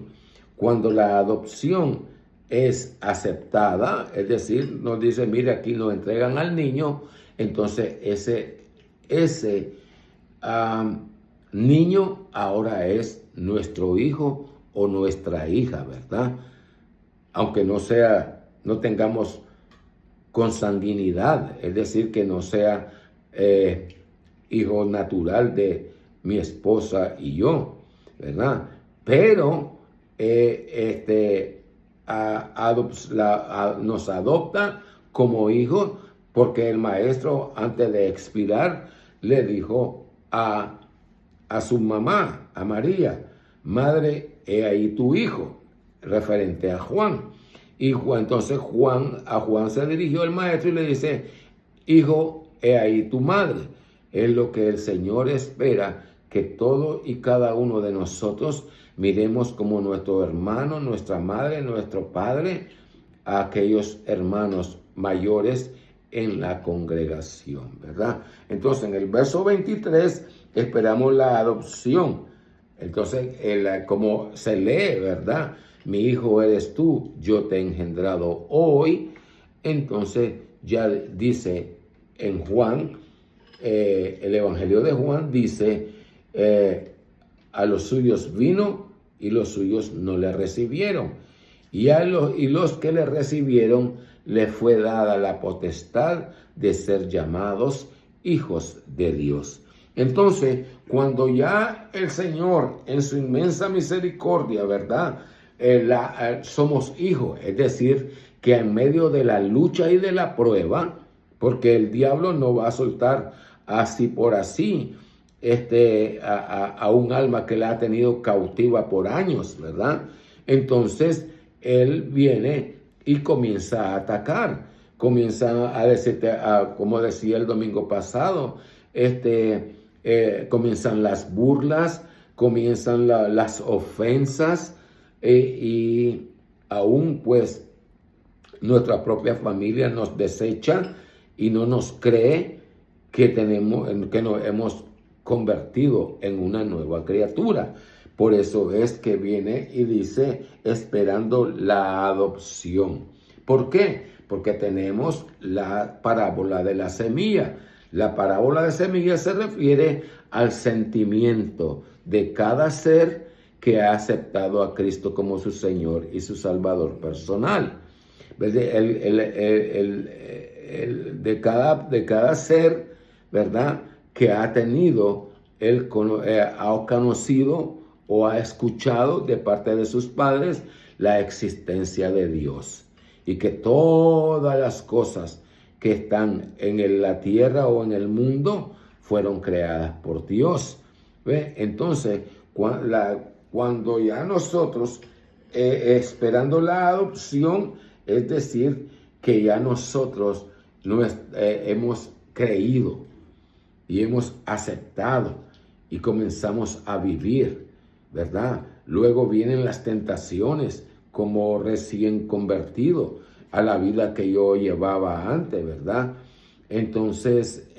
A: Cuando la adopción es aceptada, es decir, nos dice, mire, aquí nos entregan al niño, entonces ese niño ahora es nuestro hijo o nuestra hija, ¿verdad? Aunque no tengamos consanguinidad, es decir, que no sea hijo natural de mi esposa y yo, ¿verdad? Pero nos adopta como hijo porque el maestro antes de expirar le dijo a su mamá, a María, madre, he ahí tu hijo, referente a Juan. Y entonces a Juan se dirigió el maestro y le dice, hijo, he ahí tu madre. Es lo que el Señor espera, que todo y cada uno de nosotros miremos como nuestro hermano, nuestra madre, nuestro padre, a aquellos hermanos mayores en la congregación, ¿verdad? Entonces, en el verso 23, esperamos la adopción. Entonces, como se lee, ¿verdad? Mi hijo eres tú, yo te he engendrado hoy. Entonces, ya dice en Juan, el Evangelio de Juan dice, a los suyos vino y los suyos no le recibieron. Y los que le recibieron, le fue dada la potestad de ser llamados hijos de Dios. Entonces, cuando ya el Señor, en su inmensa misericordia, ¿verdad? Somos hijos, es decir, que en medio de la lucha y de la prueba, porque el diablo no va a soltar así por así a un alma que la ha tenido cautiva por años, ¿verdad? Entonces, él viene y comienza a atacar, comienza a decirte, como decía el domingo pasado, comienzan las burlas, comienzan las ofensas, y aún pues nuestra propia familia nos desecha y no nos cree que nos hemos convertido en una nueva criatura. Por eso es que viene y dice, esperando la adopción. ¿Por qué? Porque tenemos la parábola de la semilla. La parábola de semilla se refiere al sentimiento de cada ser que ha aceptado a Cristo como su Señor y su Salvador personal. De cada ser, ¿verdad?, que ha tenido, ha conocido o ha escuchado de parte de sus padres la existencia de Dios. Y que todas las cosas que están en la tierra o en el mundo fueron creadas por Dios. ¿Ve? Entonces, cuando ya nosotros, esperando la adopción, es decir, que ya nosotros hemos creído y hemos aceptado y comenzamos a vivir, ¿verdad? Luego vienen las tentaciones como recién convertido a la vida que yo llevaba antes, ¿verdad? Entonces,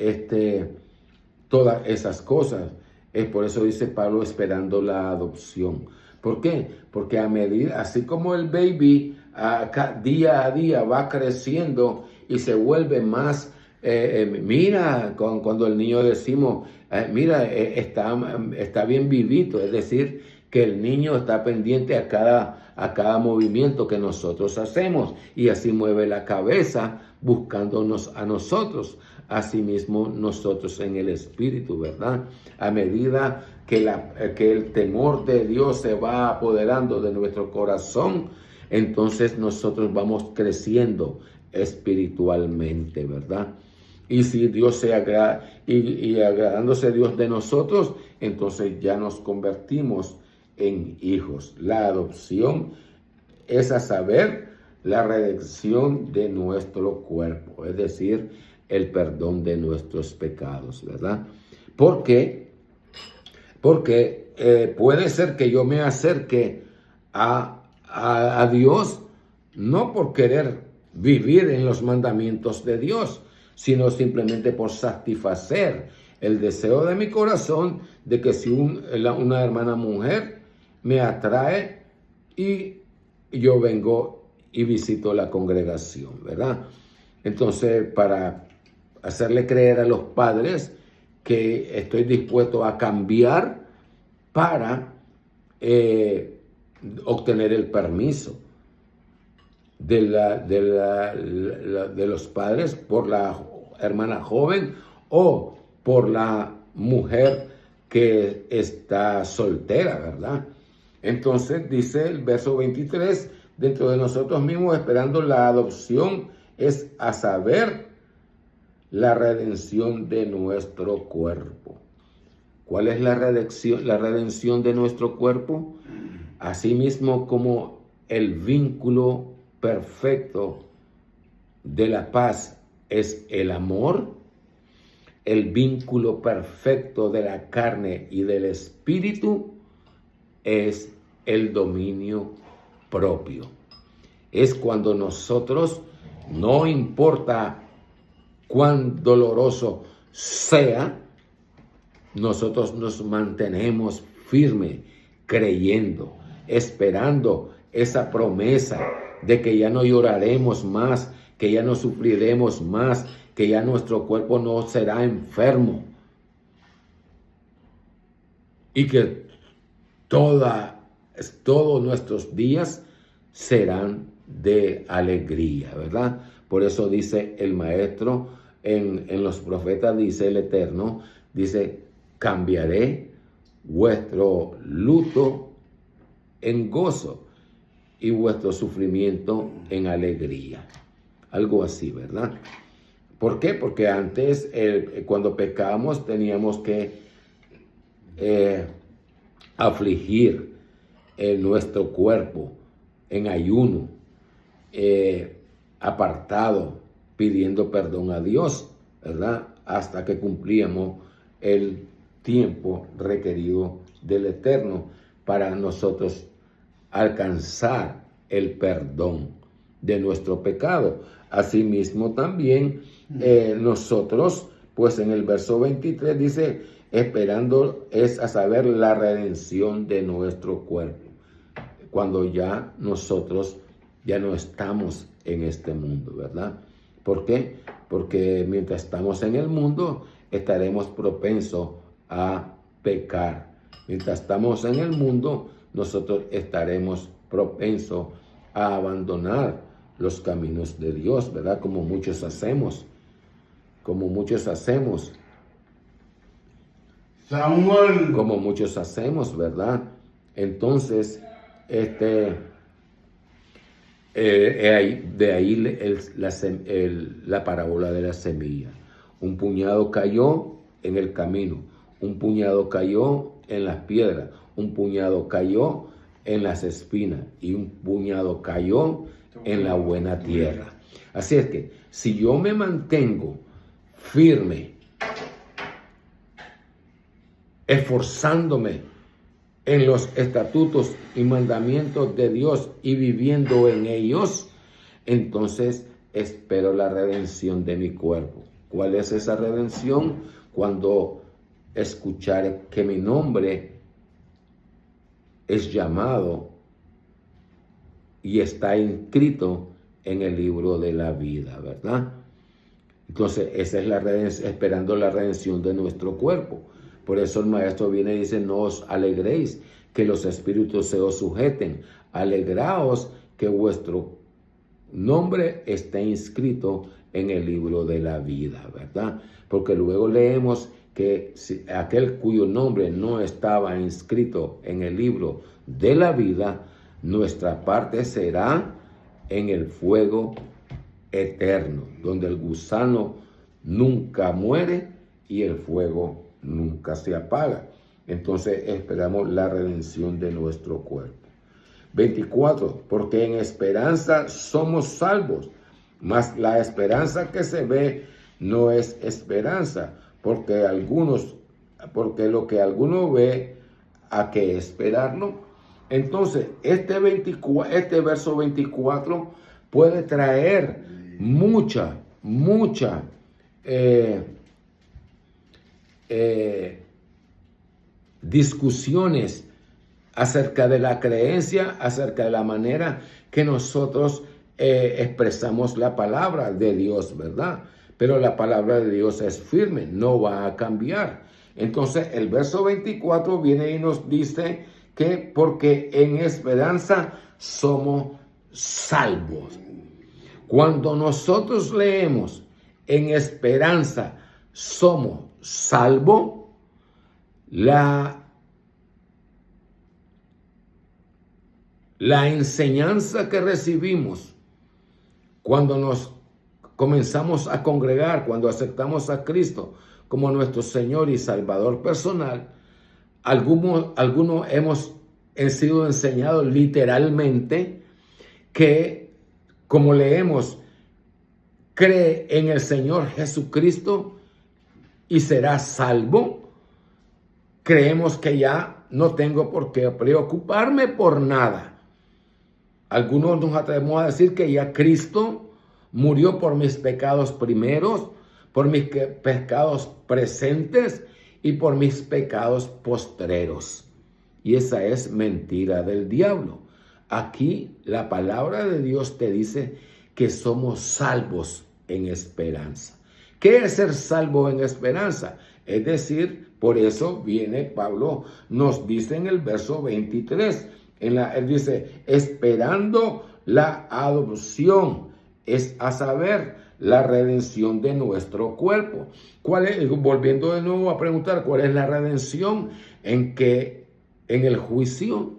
A: todas esas cosas, es por eso dice Pablo, esperando la adopción. ¿Por qué? Porque a medida, así como el baby día a día va creciendo y se vuelve más, mira, cuando el niño decimos, mira, está bien vivito, es decir, que el niño está pendiente a cada movimiento que nosotros hacemos y así mueve la cabeza buscándonos a nosotros. Asimismo nosotros en el Espíritu, ¿verdad? A medida que el temor de Dios se va apoderando de nuestro corazón, entonces nosotros vamos creciendo espiritualmente, ¿verdad? Y si Dios se agrada, y agradándose Dios de nosotros, entonces ya nos convertimos en hijos. La adopción es a saber la redención de nuestro cuerpo, es decir, el perdón de nuestros pecados, ¿verdad? ¿Por qué? Porque puede ser que yo me acerque a Dios no por querer vivir en los mandamientos de Dios, sino simplemente por satisfacer el deseo de mi corazón de que si una hermana mujer me atrae y yo vengo y visito la congregación, ¿verdad? Entonces, para hacerle creer a los padres que estoy dispuesto a cambiar para obtener el permiso de los padres por la hermana joven o por la mujer que está soltera, ¿verdad? Entonces dice el verso 23, dentro de nosotros mismos esperando la adopción, es a saber la redención de nuestro cuerpo. ¿Cuál es la redención de nuestro cuerpo? Asimismo como el vínculo perfecto de la paz es el amor, el vínculo perfecto de la carne y del espíritu es el dominio propio. Es cuando nosotros, no importa cuán doloroso sea, nosotros nos mantenemos firmes, creyendo, esperando esa promesa de que ya no lloraremos más, que ya no sufriremos más, que ya nuestro cuerpo no será enfermo y que todos nuestros días serán de alegría, ¿verdad? Por eso dice el maestro en los profetas, dice el Eterno, dice, cambiaré vuestro luto en gozo y vuestro sufrimiento en alegría. Algo así, ¿verdad? ¿Por qué? Porque antes, cuando pecábamos, teníamos que afligir nuestro cuerpo en ayuno, apartado, pidiendo perdón a Dios, ¿verdad? Hasta que cumplíamos el tiempo requerido del Eterno para nosotros alcanzar el perdón de nuestro pecado. Asimismo también nosotros, pues en el verso 23 dice, esperando es a saber la redención de nuestro cuerpo. Cuando ya nosotros ya no estamos en este mundo, ¿verdad? ¿Por qué? Porque mientras estamos en el mundo, estaremos propensos a pecar. Mientras estamos en el mundo, nosotros estaremos propensos a abandonar los caminos de Dios, ¿verdad? Como muchos hacemos.
B: Samuel.
A: Como muchos hacemos, ¿verdad? Entonces, de ahí la parábola de la semilla. Un puñado cayó en el camino, un puñado cayó en las piedras, un puñado cayó en las espinas y un puñado cayó en la buena tierra. Así es que si yo me mantengo firme, esforzándome en los estatutos y mandamientos de Dios y viviendo en ellos, entonces espero la redención de mi cuerpo. ¿Cuál es esa redención? Cuando escuchar que mi nombre es llamado y está inscrito en el libro de la vida, ¿verdad? Entonces, esa es la redención, esperando la redención de nuestro cuerpo. Por eso el maestro viene y dice, no os alegréis que los espíritus se os sujeten. Alegraos que vuestro nombre esté inscrito en el libro de la vida, ¿verdad? Porque luego leemos que aquel cuyo nombre no estaba inscrito en el libro de la vida, nuestra parte será en el fuego eterno, donde el gusano nunca muere y el fuego nunca se apaga. Entonces esperamos la redención de nuestro cuerpo. 24. Porque en esperanza somos salvos, mas la esperanza que se ve no es esperanza, porque lo que alguno ve, ¿a qué esperarlo? Entonces, este verso 24 puede traer mucha discusiones acerca de la creencia, acerca de la manera que nosotros expresamos la palabra de Dios, ¿verdad? Pero la palabra de Dios es firme, no va a cambiar. Entonces el verso 24 viene y nos dice que porque en esperanza somos salvos. Cuando nosotros leemos en esperanza somos salvos, la enseñanza que recibimos cuando nos comenzamos a congregar, cuando aceptamos a Cristo como nuestro Señor y Salvador personal, algunos hemos sido enseñados literalmente que, como leemos, cree en el Señor Jesucristo y será salvo. Creemos que ya no tengo por qué preocuparme por nada. Algunos nos atrevemos a decir que ya Cristo murió por mis pecados primeros, por mis pecados presentes y por mis pecados postreros. Y esa es mentira del diablo. Aquí la palabra de Dios te dice que somos salvos en esperanza. ¿Qué es ser salvo en esperanza? Es decir, por eso viene Pablo, nos dice en el verso 23, él dice, esperando la adopción, es a saber, la redención de nuestro cuerpo. Volviendo de nuevo a preguntar, ¿cuál es la redención? En el juicio,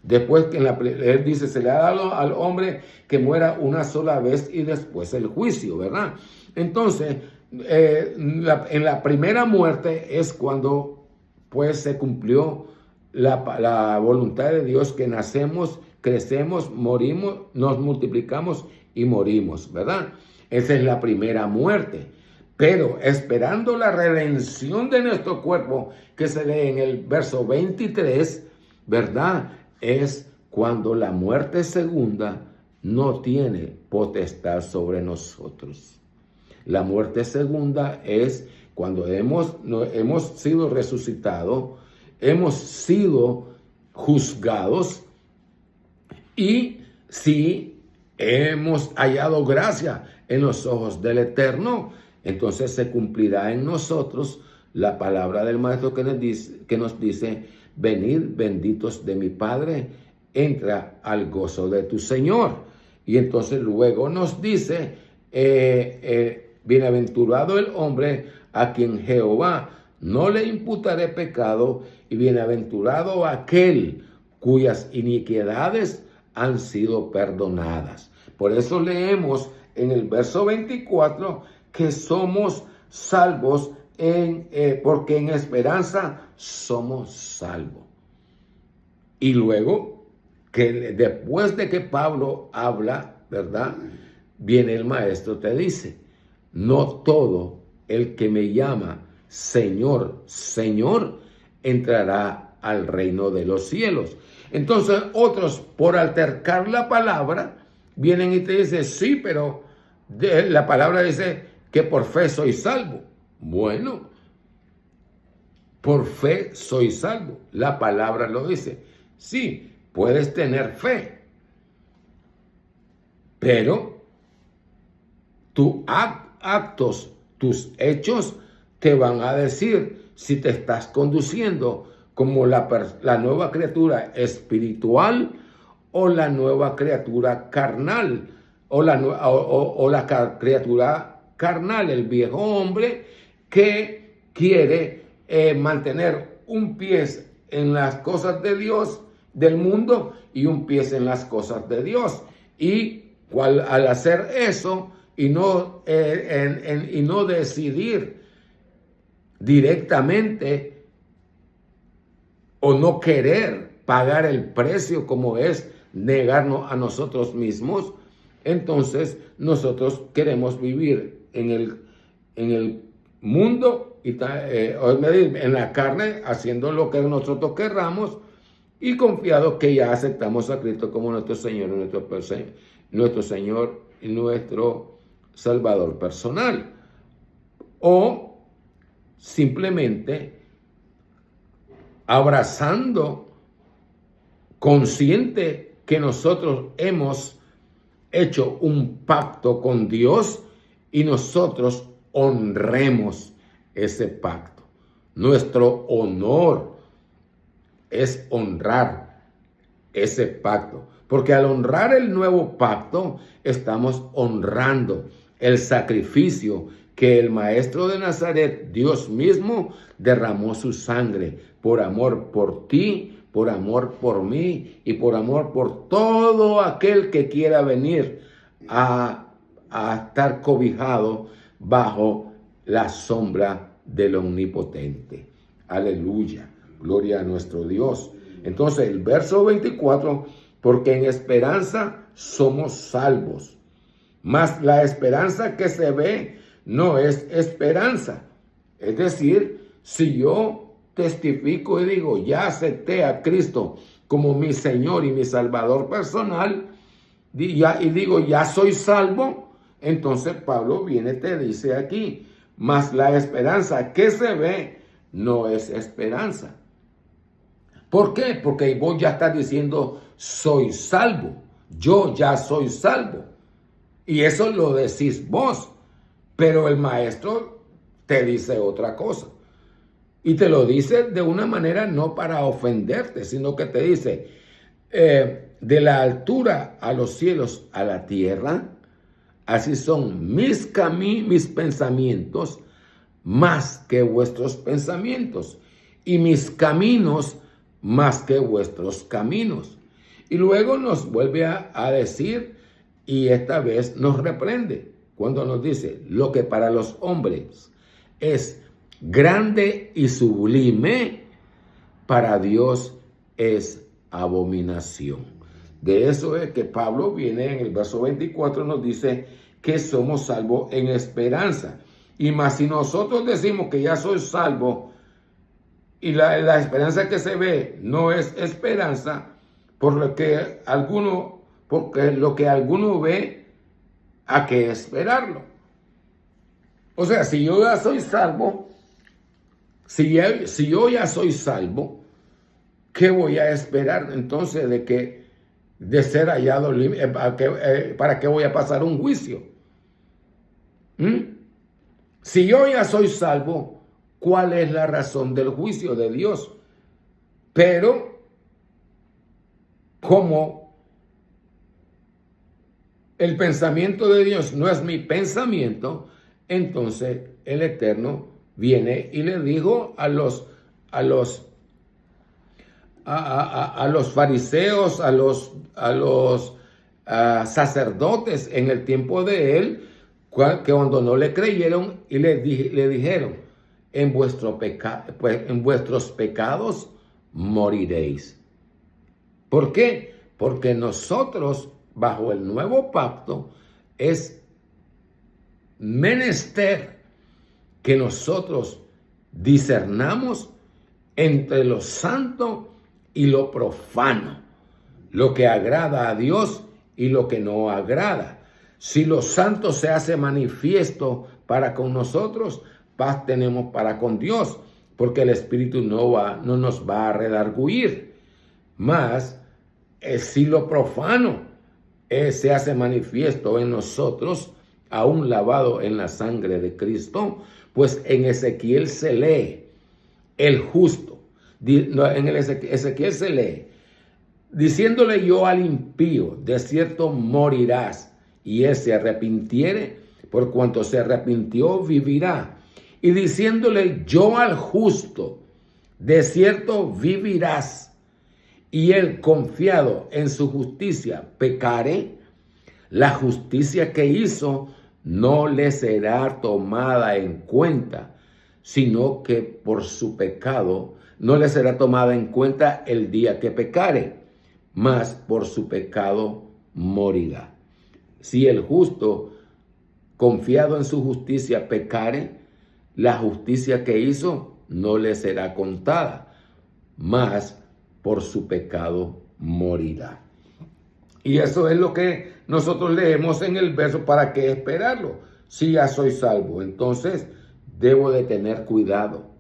A: después que él dice, se le ha dado al hombre que muera una sola vez y después el juicio, ¿verdad? Entonces, en la primera muerte es cuando pues se cumplió la voluntad de Dios, que nacemos, crecemos, morimos, nos multiplicamos y morimos, ¿verdad? Esa es la primera muerte. Pero esperando la redención de nuestro cuerpo, que se lee en el verso 23, ¿verdad? Es cuando la muerte segunda no tiene potestad sobre nosotros. La muerte segunda es cuando hemos sido resucitados, hemos sido juzgados, y si hemos hallado gracia en los ojos del Eterno, entonces se cumplirá en nosotros la palabra del Maestro que nos dice, venid benditos de mi Padre, entra al gozo de tu Señor. Y entonces luego nos dice, bienaventurado el hombre a quien Jehová no le imputaré pecado, y bienaventurado aquel cuyas iniquidades han sido perdonadas. Por eso leemos en el verso 24 que somos salvos porque en esperanza somos salvos. Y luego, que después de que Pablo habla, ¿verdad? Viene el maestro, te dice, no todo el que me llama Señor, Señor, entrará al reino de los cielos. Entonces otros, por altercar la palabra, vienen y te dicen, sí, pero la palabra dice que por fe soy salvo. Bueno, por fe soy salvo. La palabra lo dice. Sí, puedes tener fe, pero tus actos, tus hechos te van a decir si te estás conduciendo como la nueva criatura espiritual o la nueva criatura carnal, o la criatura carnal, el viejo hombre que quiere mantener un pie en las cosas de Dios, del mundo, y un pie en las cosas de Dios. Y al hacer eso y no decidir directamente o no querer pagar el precio como es negarnos a nosotros mismos, entonces nosotros queremos vivir en el mundo y en la carne, haciendo lo que nosotros querramos y confiados que ya aceptamos a Cristo como nuestro Señor y nuestro Salvador personal. O simplemente abrazando, consciente que nosotros hemos hecho un pacto con Dios y nosotros honremos ese pacto. Nuestro honor es honrar ese pacto, porque al honrar el nuevo pacto estamos honrando el sacrificio que el Maestro de Nazaret, Dios mismo, derramó su sangre por amor por ti, por amor por mí y por amor por todo aquel que quiera venir a estar cobijado bajo la sombra del Omnipotente. Aleluya, gloria a nuestro Dios. Entonces el verso 24, porque en esperanza somos salvos, mas la esperanza que se ve no es esperanza. Es decir, si yo testifico y digo, ya acepté a Cristo como mi Señor y mi Salvador personal, y digo, ya soy salvo, entonces Pablo viene y te dice aquí, mas la esperanza que se ve no es esperanza. ¿Por qué? Porque vos ya estás diciendo, soy salvo, yo ya soy salvo. Y eso lo decís vos, pero el maestro te dice otra cosa. Y te lo dice de una manera no para ofenderte, sino que te dice, de la altura a los cielos a la tierra, así son mis pensamientos más que vuestros pensamientos, y mis caminos más que vuestros caminos. Y luego nos vuelve a decir, y esta vez nos reprende, cuando nos dice, lo que para los hombres es grande y sublime, para Dios es abominación. De eso es que Pablo viene en el verso 24, nos dice que somos salvos en esperanza. Y más si nosotros decimos que ya soy salvo y la esperanza que se ve no es esperanza, porque lo que alguno ve, ¿a qué esperarlo? O sea, si yo ya soy salvo, si yo ya soy salvo, ¿qué voy a esperar entonces de que de ser hallado limpio. ¿Para qué voy a pasar un juicio? Si yo ya soy salvo, ¿cuál es la razón del juicio de Dios? Pero como el pensamiento de Dios no es mi pensamiento, entonces el Eterno viene y le dijo a los fariseos, a los sacerdotes en el tiempo de él, que cuando no le creyeron y le dijeron, en vuestros pecados moriréis. ¿Por qué? Porque nosotros, bajo el nuevo pacto, es menester que nosotros discernamos entre lo santo y lo profano, lo que agrada a Dios y lo que no agrada. Si lo santo se hace manifiesto para con nosotros, paz tenemos para con Dios, porque el Espíritu no nos va a redarguir. Mas, si lo profano se hace manifiesto en nosotros, aún lavado en la sangre de Cristo, pues en Ezequiel se lee, el justo, en el Ezequiel se lee, diciéndole yo al impío, de cierto morirás, y él se arrepintiere, por cuanto se arrepintió, vivirá. Y diciéndole yo al justo, de cierto vivirás, y él confiado en su justicia pecare, la justicia que hizo no le será tomada en cuenta, sino que por su pecado no le será tomada en cuenta el día que pecare, mas por su pecado morirá. Si el justo, confiado en su justicia, pecare, la justicia que hizo no le será contada, mas por su pecado morirá. Y eso es lo que nosotros leemos en el verso. ¿Para qué esperarlo? Si ya soy salvo, entonces debo de tener cuidado.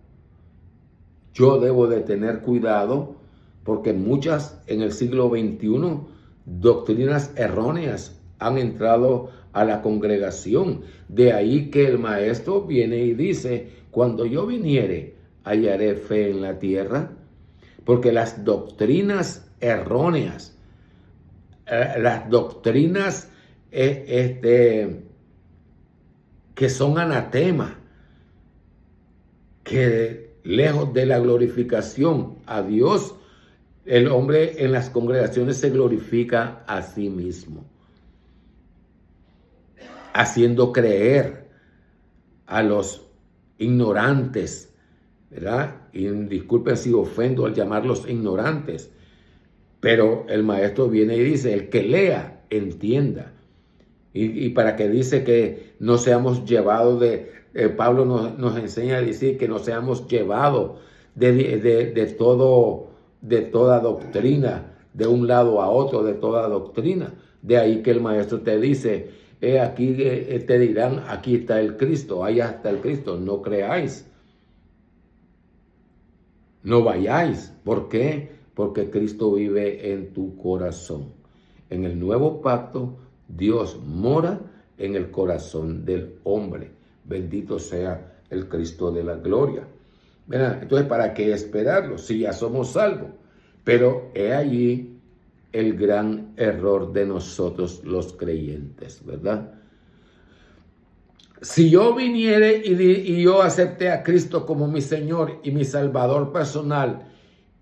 A: Yo debo de tener cuidado porque muchas en el siglo XXI doctrinas erróneas han entrado a la congregación. De ahí que el maestro viene y dice, cuando yo viniere, hallaré fe en la tierra. Porque las doctrinas erróneas, las doctrinas que son anatema, que lejos de la glorificación a Dios, el hombre en las congregaciones se glorifica a sí mismo, haciendo creer a los ignorantes, ¿verdad? Y disculpen si ofendo al llamarlos ignorantes, pero el maestro viene y dice, el que lea, entienda. Y para que dice que no seamos llevados Pablo nos enseña a decir que no seamos llevados de toda doctrina, de un lado a otro, de toda doctrina. De ahí que el maestro te dice, aquí te dirán, aquí está el Cristo, allá está el Cristo, no creáis. No vayáis. ¿Por qué? Porque Cristo vive en tu corazón. En el nuevo pacto, Dios mora en el corazón del hombre. Bendito sea el Cristo de la gloria. ¿Verdad? Entonces, ¿para qué esperarlo? Si ya somos salvos. Pero he allí el gran error de nosotros los creyentes, ¿verdad? Si yo viniere y yo acepté a Cristo como mi Señor y mi Salvador personal,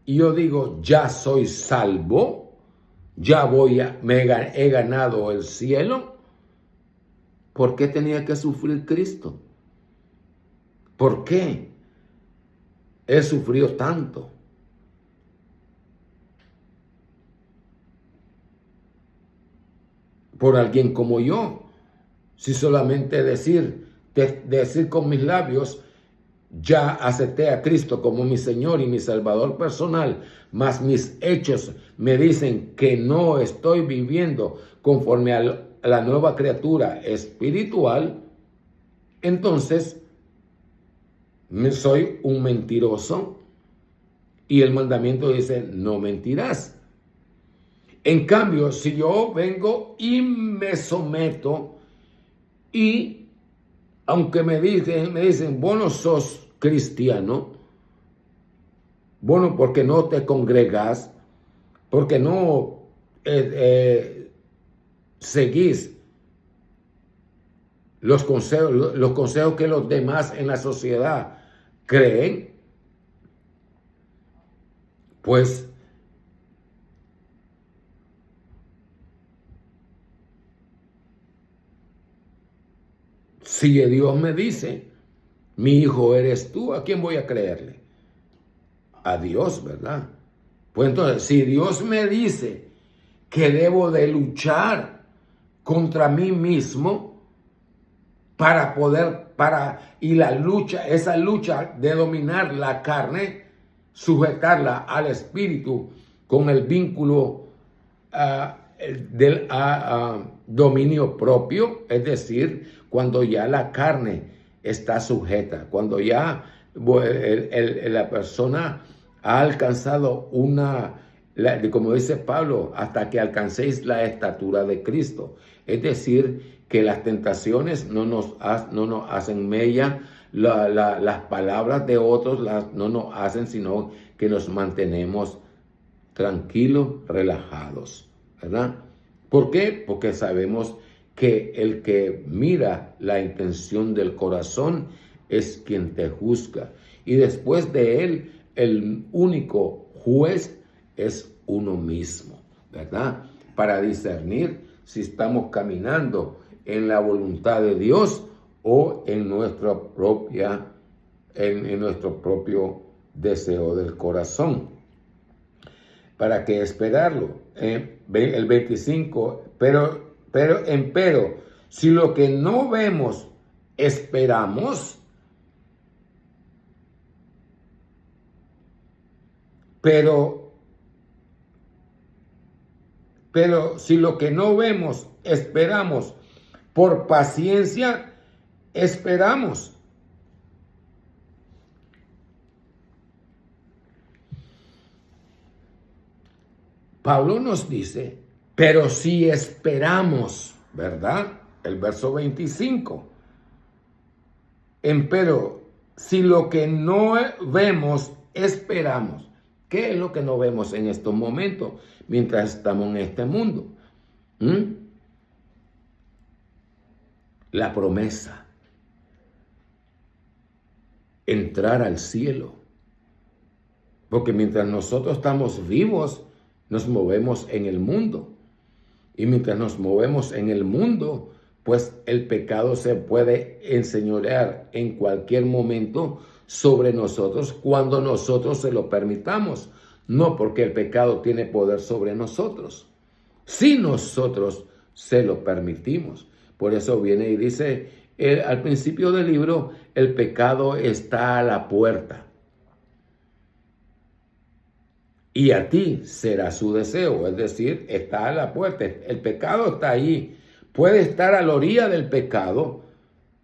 A: y yo digo, ya soy salvo, ya he ganado el cielo, ¿por qué tenía que sufrir Cristo? ¿Por qué Él sufrió tanto? Por alguien como yo. Si solamente decir con mis labios, ya acepté a Cristo como mi Señor y mi Salvador personal, mas mis hechos me dicen que no estoy viviendo conforme a la nueva criatura espiritual, entonces soy un mentiroso y el mandamiento dice, no mentirás. En cambio, si yo vengo y me someto y aunque me dicen, vos no sos cristiano, bueno, porque no te congregas, porque no seguís los consejos que los demás en la sociedad creen, pues si Dios me dice, mi hijo eres tú, ¿a quién voy a creerle? A Dios, ¿verdad? Pues entonces, si Dios me dice que debo de luchar contra mí mismo y esa lucha de dominar la carne, sujetarla al espíritu con el vínculo del dominio propio, es decir, cuando ya la carne está sujeta, cuando ya la persona ha alcanzado como dice Pablo, hasta que alcancéis la estatura de Cristo. Es decir, que las tentaciones no nos hacen mella, las palabras de otros no nos hacen, sino que nos mantenemos tranquilos, relajados, ¿verdad? ¿Por qué? Porque sabemos que el que mira la intención del corazón es quien te juzga. Y después de él, el único juez es uno mismo, ¿verdad? Para discernir si estamos caminando en la voluntad de Dios o en nuestro propio deseo del corazón. ¿Para qué esperarlo? El 25, pero, si lo que no vemos esperamos, pero si lo que no vemos esperamos, por paciencia esperamos. Pablo nos dice, pero si esperamos, ¿verdad? El verso 25. Empero, si lo que no vemos esperamos. ¿Qué es lo que no vemos en estos momentos mientras estamos en este mundo? La promesa. Entrar al cielo. Porque mientras nosotros estamos vivos, nos movemos en el mundo. Y mientras nos movemos en el mundo, pues el pecado se puede enseñorear en cualquier momento sobre nosotros cuando nosotros se lo permitamos. No porque el pecado tiene poder sobre nosotros, si nosotros se lo permitimos. Por eso viene y dice al principio del libro, el pecado está a la puerta. Y a ti será su deseo, es decir, está a la puerta. El pecado está ahí. Puede estar a la orilla del pecado,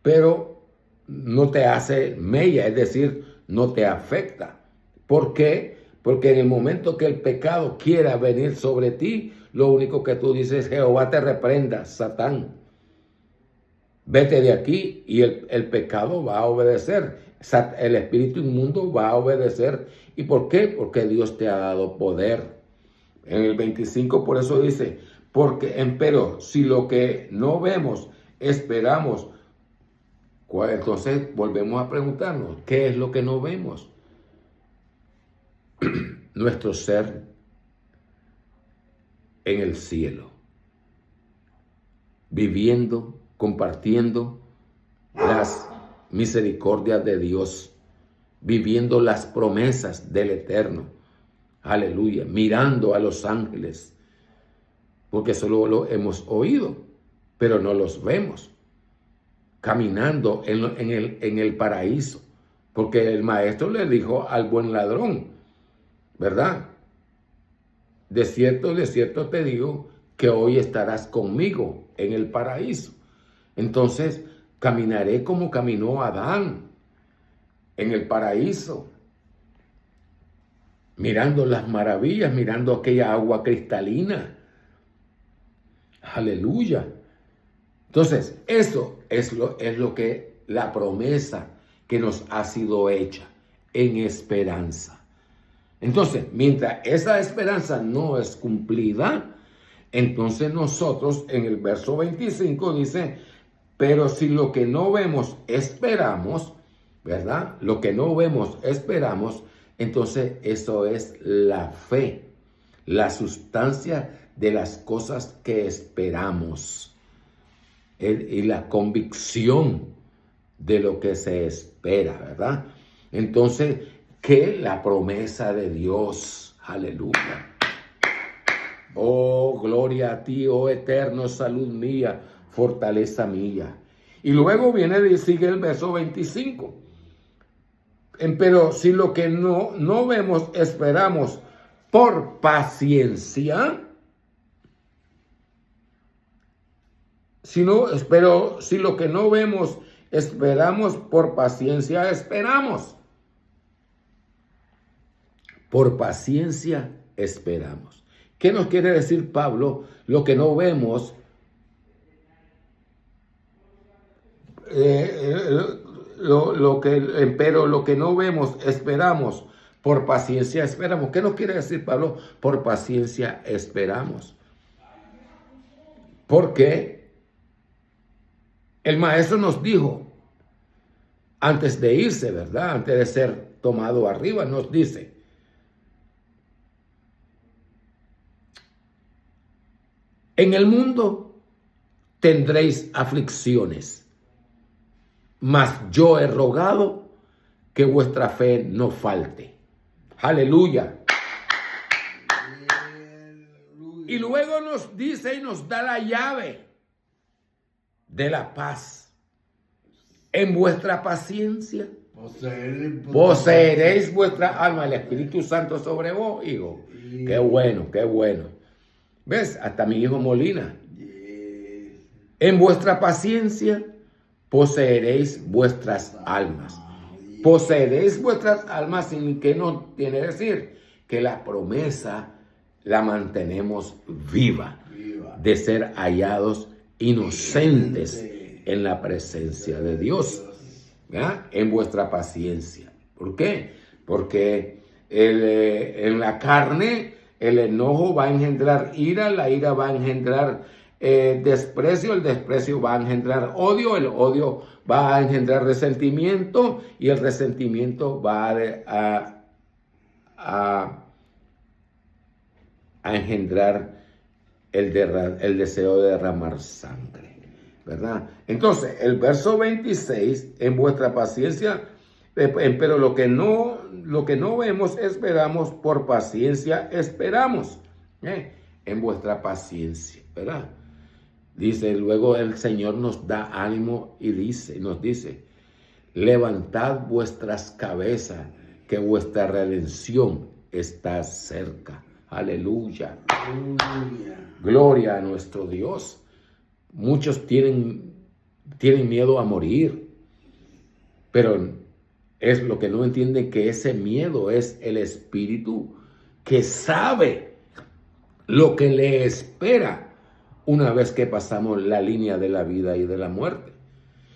A: pero no te hace mella, es decir, no te afecta. ¿Por qué? Porque en el momento que el pecado quiera venir sobre ti, lo único que tú dices, Jehová te reprenda, Satán. Vete de aquí y el pecado va a obedecer. El espíritu inmundo va a obedecer. ¿Y por qué? Porque Dios te ha dado poder. En el 25 por eso dice, porque empero, si lo que no vemos esperamos, entonces volvemos a preguntarnos, ¿qué es lo que no vemos? Nuestro ser en el cielo, viviendo, compartiendo las misericordias de Dios, viviendo las promesas del Eterno. Aleluya, mirando a los ángeles, porque solo lo hemos oído, pero no los vemos. Caminando en el paraíso, porque el maestro le dijo al buen ladrón, ¿verdad? De cierto te digo que hoy estarás conmigo en el paraíso. Entonces, caminaré como caminó Adán en el paraíso, mirando las maravillas, mirando aquella agua cristalina, Aleluya. Entonces, eso es lo que la promesa que nos ha sido hecha en esperanza. Entonces, mientras esa esperanza no es cumplida, entonces nosotros en el verso 25 dice, pero si lo que no vemos esperamos, ¿verdad? Lo que no vemos esperamos, entonces eso es la fe, la sustancia de las cosas que esperamos y la convicción de lo que se espera, ¿verdad? Entonces, que la promesa de Dios, aleluya. Oh, gloria a ti, oh eterno, salud mía, fortaleza mía. Y luego viene y sigue el verso 25. Pero si lo que no vemos esperamos por paciencia, pero si lo que no vemos esperamos por paciencia, esperamos. Por paciencia esperamos. ¿Qué nos quiere decir Pablo? Lo que no vemos, pero lo que no vemos esperamos. Por paciencia esperamos. ¿Qué nos quiere decir Pablo? Por paciencia esperamos. Porque el maestro nos dijo, antes de irse, ¿verdad? Antes de ser tomado arriba, nos dice, en el mundo tendréis aflicciones, mas yo he rogado que vuestra fe no falte. Aleluya. Y luego nos dice y nos da la llave de la paz. En vuestra paciencia poseeréis vuestra alma, el Espíritu Santo sobre vos, hijo. Qué bueno, qué bueno. ¿Ves? Hasta mi hijo Molina. En vuestra paciencia poseeréis vuestras almas. Poseeréis vuestras almas, sin que no tiene que decir que la promesa la mantenemos viva, de ser hallados inocentes en la presencia de Dios, ¿verdad? En vuestra paciencia. ¿Por qué? Porque en la carne el enojo va a engendrar ira, la ira va a engendrar desprecio, el desprecio va a engendrar odio, el odio va a engendrar resentimiento y el resentimiento va a engendrar el deseo de derramar sangre, ¿verdad? Entonces, el verso 26, en vuestra paciencia, pero lo que no vemos, esperamos, por paciencia esperamos, en vuestra paciencia, ¿verdad? Dice, luego el Señor nos da ánimo y nos dice, levantad vuestras cabezas, que vuestra redención está cerca. Aleluya. Gloria a nuestro Dios. Muchos tienen miedo a morir, pero es lo que no entienden, que ese miedo es el espíritu que sabe lo que le espera una vez que pasamos la línea de la vida y de la muerte.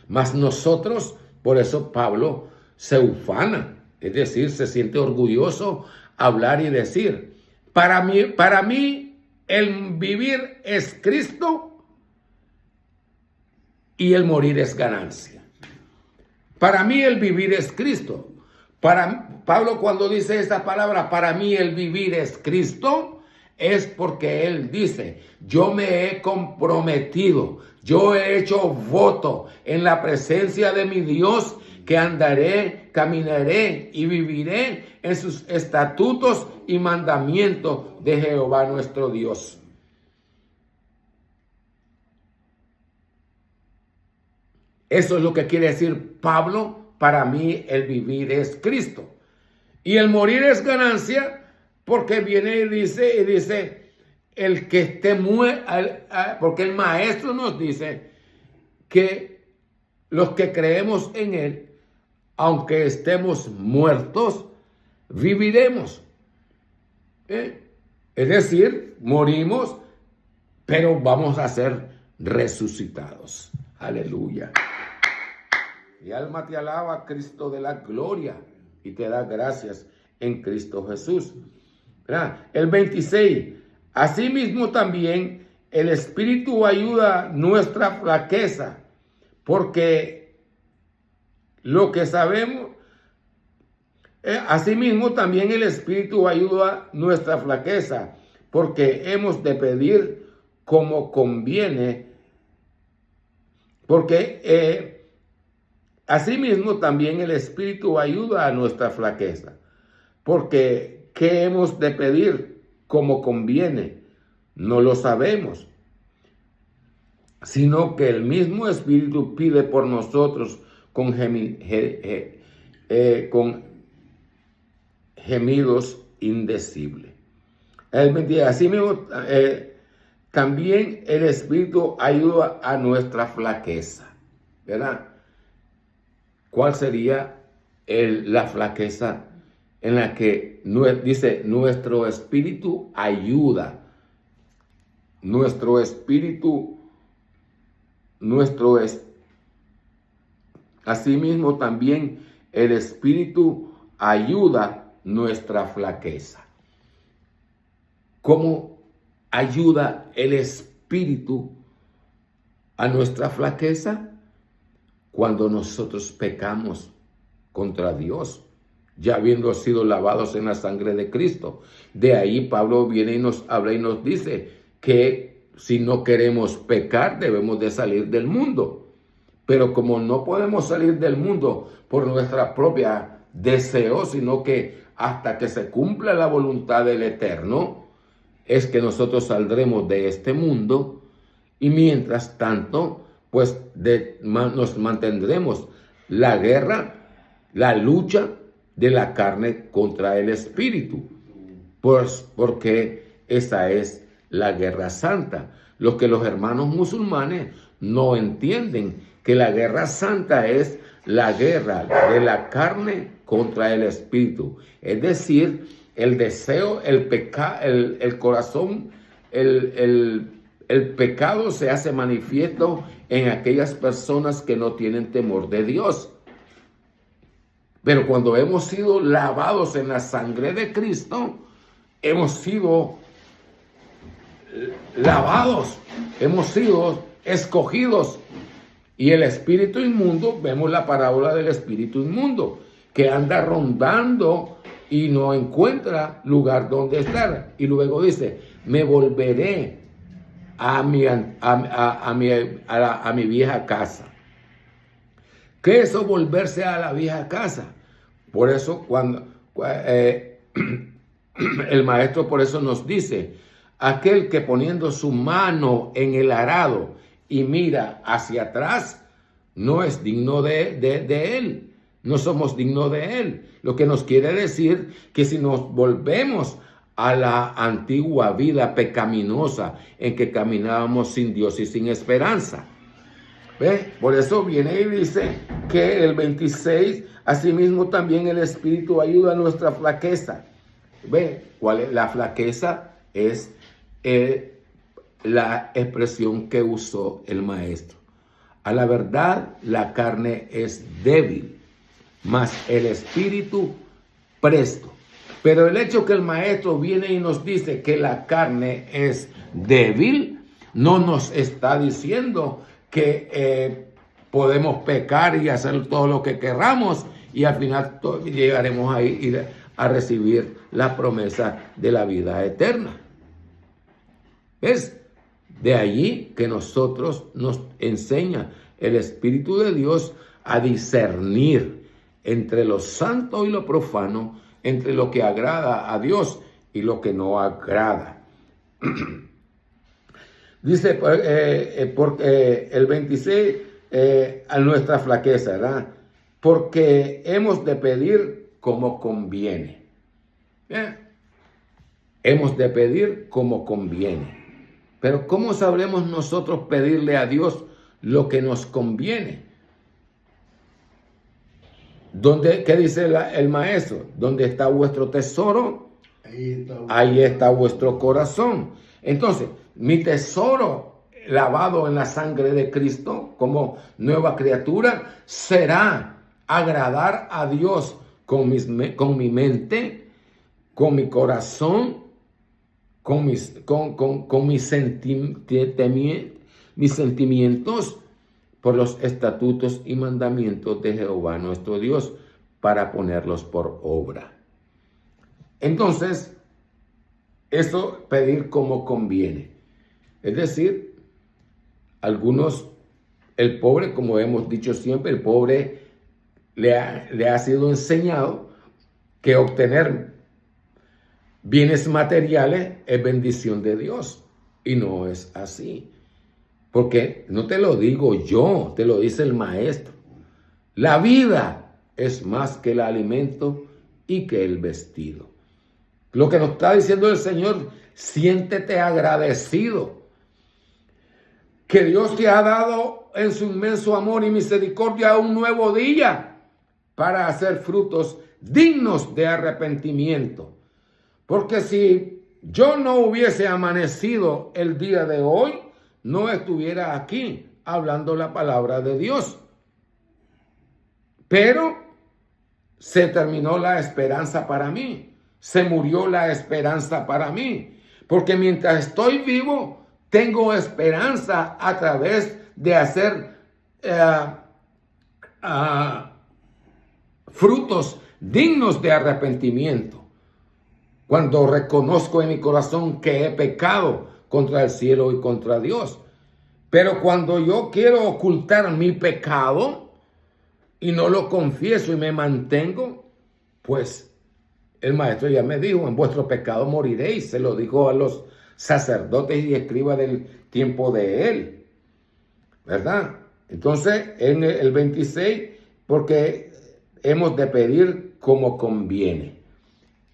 A: Mas nosotros, por eso Pablo se ufana, es decir, se siente orgulloso hablar y decir, para mí el vivir es Cristo y el morir es ganancia. Para mí el vivir es Cristo. Pablo, cuando dice esta palabra, para mí el vivir es Cristo, es porque él dice, yo me he comprometido, yo he hecho voto en la presencia de mi Dios, que andaré, caminaré y viviré en sus estatutos y mandamientos de Jehová nuestro Dios. Eso es lo que quiere decir Pablo, para mí el vivir es Cristo. Y el morir es ganancia, porque viene y dice, el que esté muerto, porque el maestro nos dice que los que creemos en él, aunque estemos muertos, viviremos. Es decir, morimos, pero vamos a ser resucitados. Aleluya. Mi alma te alaba, Cristo de la gloria, y te da gracias en Cristo Jesús. ¿Verdad? El 26. Asimismo también el Espíritu ayuda nuestra flaqueza, porque lo que sabemos, asimismo también el Espíritu ayuda nuestra flaqueza, porque hemos de pedir como conviene, porque asimismo también el Espíritu ayuda a nuestra flaqueza, porque ¿qué hemos de pedir como conviene? No lo sabemos, sino que el mismo Espíritu pide por nosotros con gemidos indecibles. Así mismo, también el Espíritu ayuda a nuestra flaqueza, ¿verdad? ¿Cuál sería la flaqueza en la que dice nuestro Espíritu ayuda? Asimismo también el Espíritu ayuda nuestra flaqueza. ¿Cómo ayuda el Espíritu a nuestra flaqueza? Cuando nosotros pecamos contra Dios, ya habiendo sido lavados en la sangre de Cristo. De ahí Pablo viene y nos habla y nos dice que si no queremos pecar, debemos de salir del mundo. Pero como no podemos salir del mundo por nuestra propia deseo, sino que hasta que se cumpla la voluntad del Eterno, es que nosotros saldremos de este mundo, y mientras tanto, pues nos mantendremos la guerra, la lucha de la carne contra el espíritu, pues porque esa es la guerra santa. Lo que los hermanos musulmanes no entienden, que la guerra santa es la guerra de la carne contra el espíritu, es decir, el deseo, el corazón, el pecado se hace manifiesto en aquellas personas que no tienen temor de Dios. Pero cuando hemos sido lavados en la sangre de Cristo, hemos sido lavados, hemos sido escogidos. Y el espíritu inmundo, vemos la parábola del espíritu inmundo, que anda rondando y no encuentra lugar donde estar. Y luego dice, me volveré a mi vieja casa. ¿Qué es eso, volverse a la vieja casa? Por eso cuando el maestro por eso nos dice, aquel que poniendo su mano en el arado y mira hacia atrás, no es digno de él. No somos dignos de él. Lo que nos quiere decir que si nos volvemos a la antigua vida pecaminosa en que caminábamos sin Dios y sin esperanza. ¿Ve? Por eso viene y dice que el 26, asimismo también el Espíritu ayuda a nuestra flaqueza. ¿Ve? ¿Cuál es? La flaqueza es la expresión que usó el maestro. A la verdad, la carne es débil, mas el espíritu presto. Pero el hecho que el maestro viene y nos dice que la carne es débil, no nos está diciendo que podemos pecar y hacer todo lo que querramos y al final llegaremos a recibir la promesa de la vida eterna. ¿Ves? De allí que nosotros nos enseña el Espíritu de Dios a discernir entre lo santo y lo profano, entre lo que agrada a Dios y lo que no agrada. Dice porque el 26 a nuestra flaqueza, ¿verdad? Porque hemos de pedir como conviene. ¿Bien? Hemos de pedir como conviene. Pero ¿cómo sabremos nosotros pedirle a Dios lo que nos conviene? ¿Qué dice el maestro? ¿Dónde está vuestro tesoro? Ahí está vuestro corazón. Entonces, mi tesoro lavado en la sangre de Cristo como nueva criatura será agradar a Dios con mi mente, con mi corazón, con mis sentimientos por los estatutos y mandamientos de Jehová nuestro Dios para ponerlos por obra. Entonces, eso pedir como conviene. Es decir, el pobre, como hemos dicho siempre, el pobre le ha sido enseñado que obtener bienes materiales es bendición de Dios. Y no es así. Porque no te lo digo yo, te lo dice el maestro. La vida es más que el alimento y que el vestido. Lo que nos está diciendo el Señor, siéntete agradecido. Que Dios te ha dado en su inmenso amor y misericordia un nuevo día para hacer frutos dignos de arrepentimiento. Porque si yo no hubiese amanecido el día de hoy, no estuviera aquí hablando la palabra de Dios. Pero se terminó la esperanza para mí. Se murió la esperanza para mí. Porque mientras estoy vivo, tengo esperanza a través de hacer frutos dignos de arrepentimiento. Cuando reconozco en mi corazón que he pecado contra el cielo y contra Dios. Pero cuando yo quiero ocultar mi pecado y no lo confieso y me mantengo, pues el maestro ya me dijo, en vuestro pecado moriréis. Se lo dijo a los sacerdotes y escribas del tiempo de él. ¿Verdad? Entonces, en el 26, porque hemos de pedir como conviene.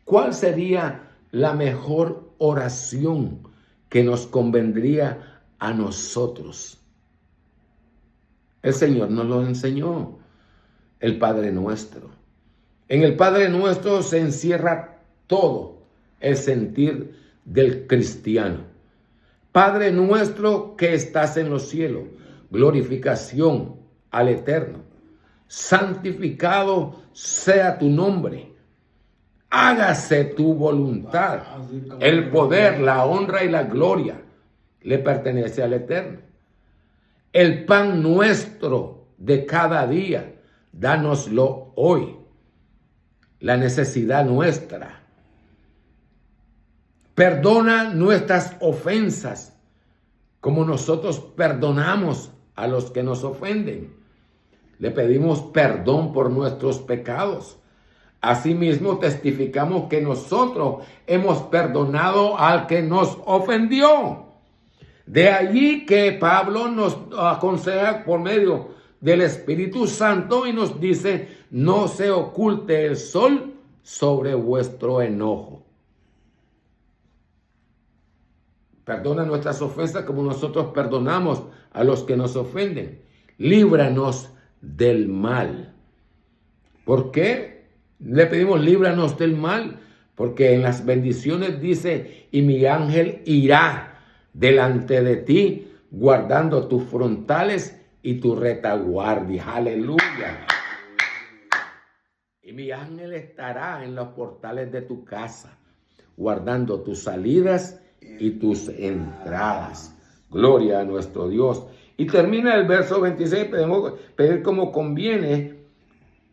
A: ¿Cuál sería la mejor oración que nos convendría a nosotros? El Señor nos lo enseñó, el Padre Nuestro. En el Padre Nuestro se encierra todo el sentir del cristiano. Padre nuestro que estás en los cielos, glorificación al Eterno. Santificado sea tu nombre. Hágase tu voluntad. El poder, la honra y la gloria le pertenece al Eterno. El pan nuestro de cada día, dánoslo hoy. La necesidad nuestra. Perdona nuestras ofensas, como nosotros perdonamos a los que nos ofenden. Le pedimos perdón por nuestros pecados. Asimismo, testificamos que nosotros hemos perdonado al que nos ofendió. De allí que Pablo nos aconseja por medio del Espíritu Santo y nos dice, no se oculte el sol sobre vuestro enojo. Perdona nuestras ofensas como nosotros perdonamos a los que nos ofenden. Líbranos del mal. ¿Por qué le pedimos líbranos del mal? Porque en las bendiciones dice, y mi ángel irá delante de ti, guardando tus frontales y tu retaguardia. Aleluya. Y mi ángel estará en los portales de tu casa, guardando tus salidas y tus entradas. Gloria a nuestro Dios. Y termina el verso 26, podemos pedir como conviene,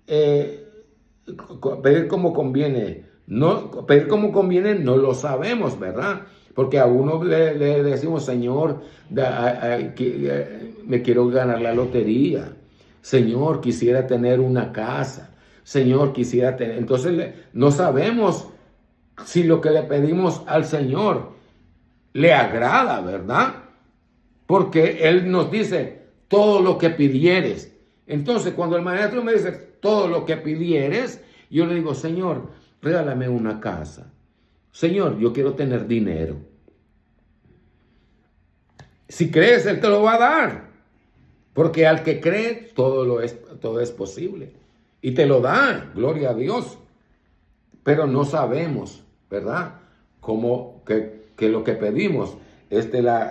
A: pedir como conviene. No, pedir como conviene no lo sabemos, ¿verdad? Porque a uno le decimos, Señor, me quiero ganar la lotería. Señor, quisiera tener una casa. Señor, quisiera tener... Entonces no sabemos si lo que le pedimos al Señor le agrada, ¿verdad? Porque Él nos dice, todo lo que pidieres. Entonces, cuando el maestro me dice, todo lo que pidieres, yo le digo, Señor, regálame una casa. Señor, yo quiero tener dinero. Si crees, Él te lo va a dar. Porque al que cree, todo es posible. Y te lo da, gloria a Dios. Pero no sabemos, ¿verdad? Cómo que lo que pedimos.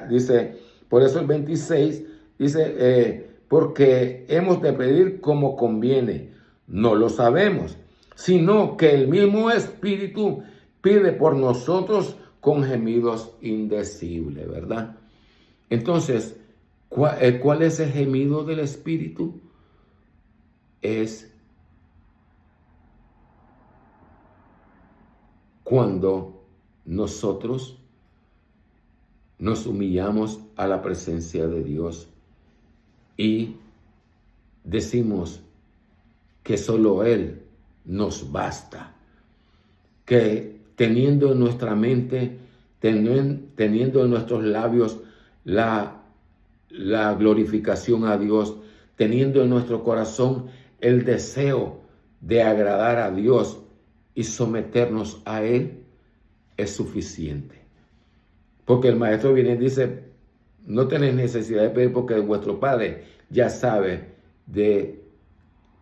A: dice, por eso el 26 dice, porque hemos de pedir como conviene, no lo sabemos, sino que el mismo Espíritu pide por nosotros con gemidos indecibles, ¿verdad? Entonces, ¿cuál es el gemido del Espíritu? Es cuando nosotros nos humillamos a la presencia de Dios y decimos que solo Él nos basta, que teniendo en nuestra mente, teniendo en nuestros labios la glorificación a Dios, teniendo en nuestro corazón el deseo de agradar a Dios y someternos a Él, es suficiente. Porque el maestro viene y dice, no tenéis necesidad de pedir porque vuestro Padre ya sabe de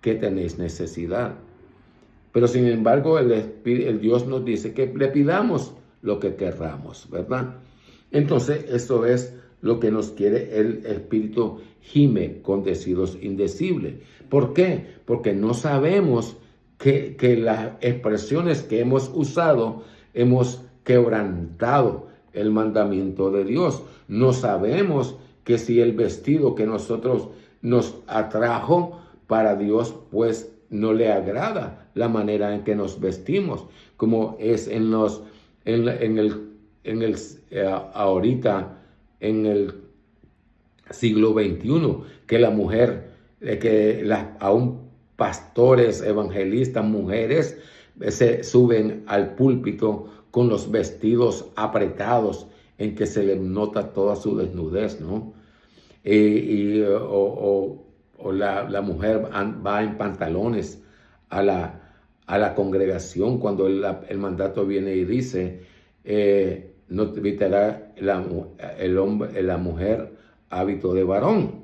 A: qué tenéis necesidad. Pero sin embargo, el Dios nos dice que le pidamos lo que querramos, ¿verdad? Entonces, eso es lo que nos quiere el Espíritu, gime con deseos indecibles. ¿Por qué? Porque no sabemos que las expresiones que hemos usado hemos quebrantado el mandamiento de Dios. No sabemos que si el vestido que nosotros nos atrajo para Dios, pues no le agrada la manera en que nos vestimos, como es ahorita en el siglo XXI, que la mujer, aún pastores, evangelistas, mujeres, se suben al púlpito con los vestidos apretados en que se les nota toda su desnudez, ¿no? La mujer va en pantalones a la congregación cuando el mandato viene y dice, no evitará la mujer hábito de varón.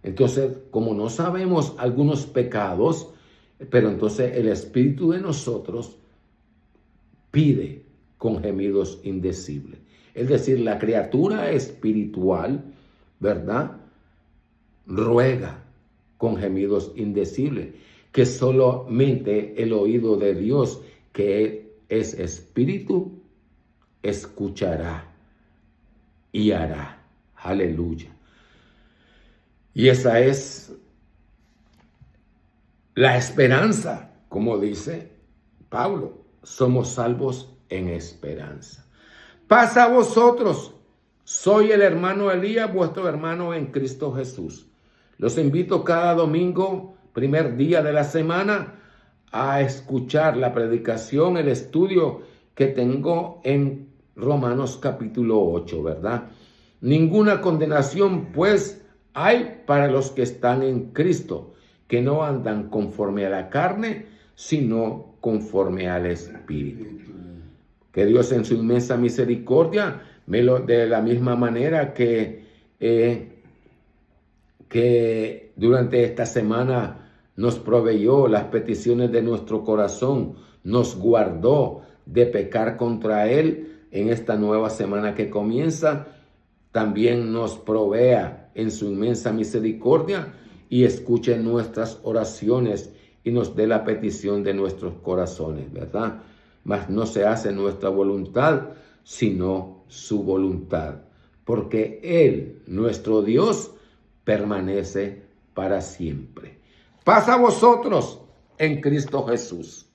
A: Entonces, como no sabemos algunos pecados, pero entonces el Espíritu de nosotros pide con gemidos indecibles. Es decir, la criatura espiritual, ¿verdad?, ruega con gemidos indecibles, que solamente el oído de Dios, que es espíritu, escuchará y hará. Aleluya. Y esa es la esperanza, como dice Pablo, somos salvos en esperanza. Paz a vosotros, soy el hermano Elías, vuestro hermano en Cristo Jesús. Los invito cada domingo, primer día de la semana, a escuchar la predicación, el estudio que tengo en Romanos capítulo 8, ¿verdad? Ninguna condenación, pues, hay para los que están en Cristo, que no andan conforme a la carne, sino conforme al Espíritu. Que Dios en su inmensa misericordia, de la misma manera que durante esta semana nos proveyó las peticiones de nuestro corazón, nos guardó de pecar contra Él en esta nueva semana que comienza, también nos provea en su inmensa misericordia y escuche nuestras oraciones y nos dé la petición de nuestros corazones, ¿verdad? Mas no se hace nuestra voluntad, sino su voluntad, porque Él, nuestro Dios, permanece para siempre. Paz a vosotros en Cristo Jesús.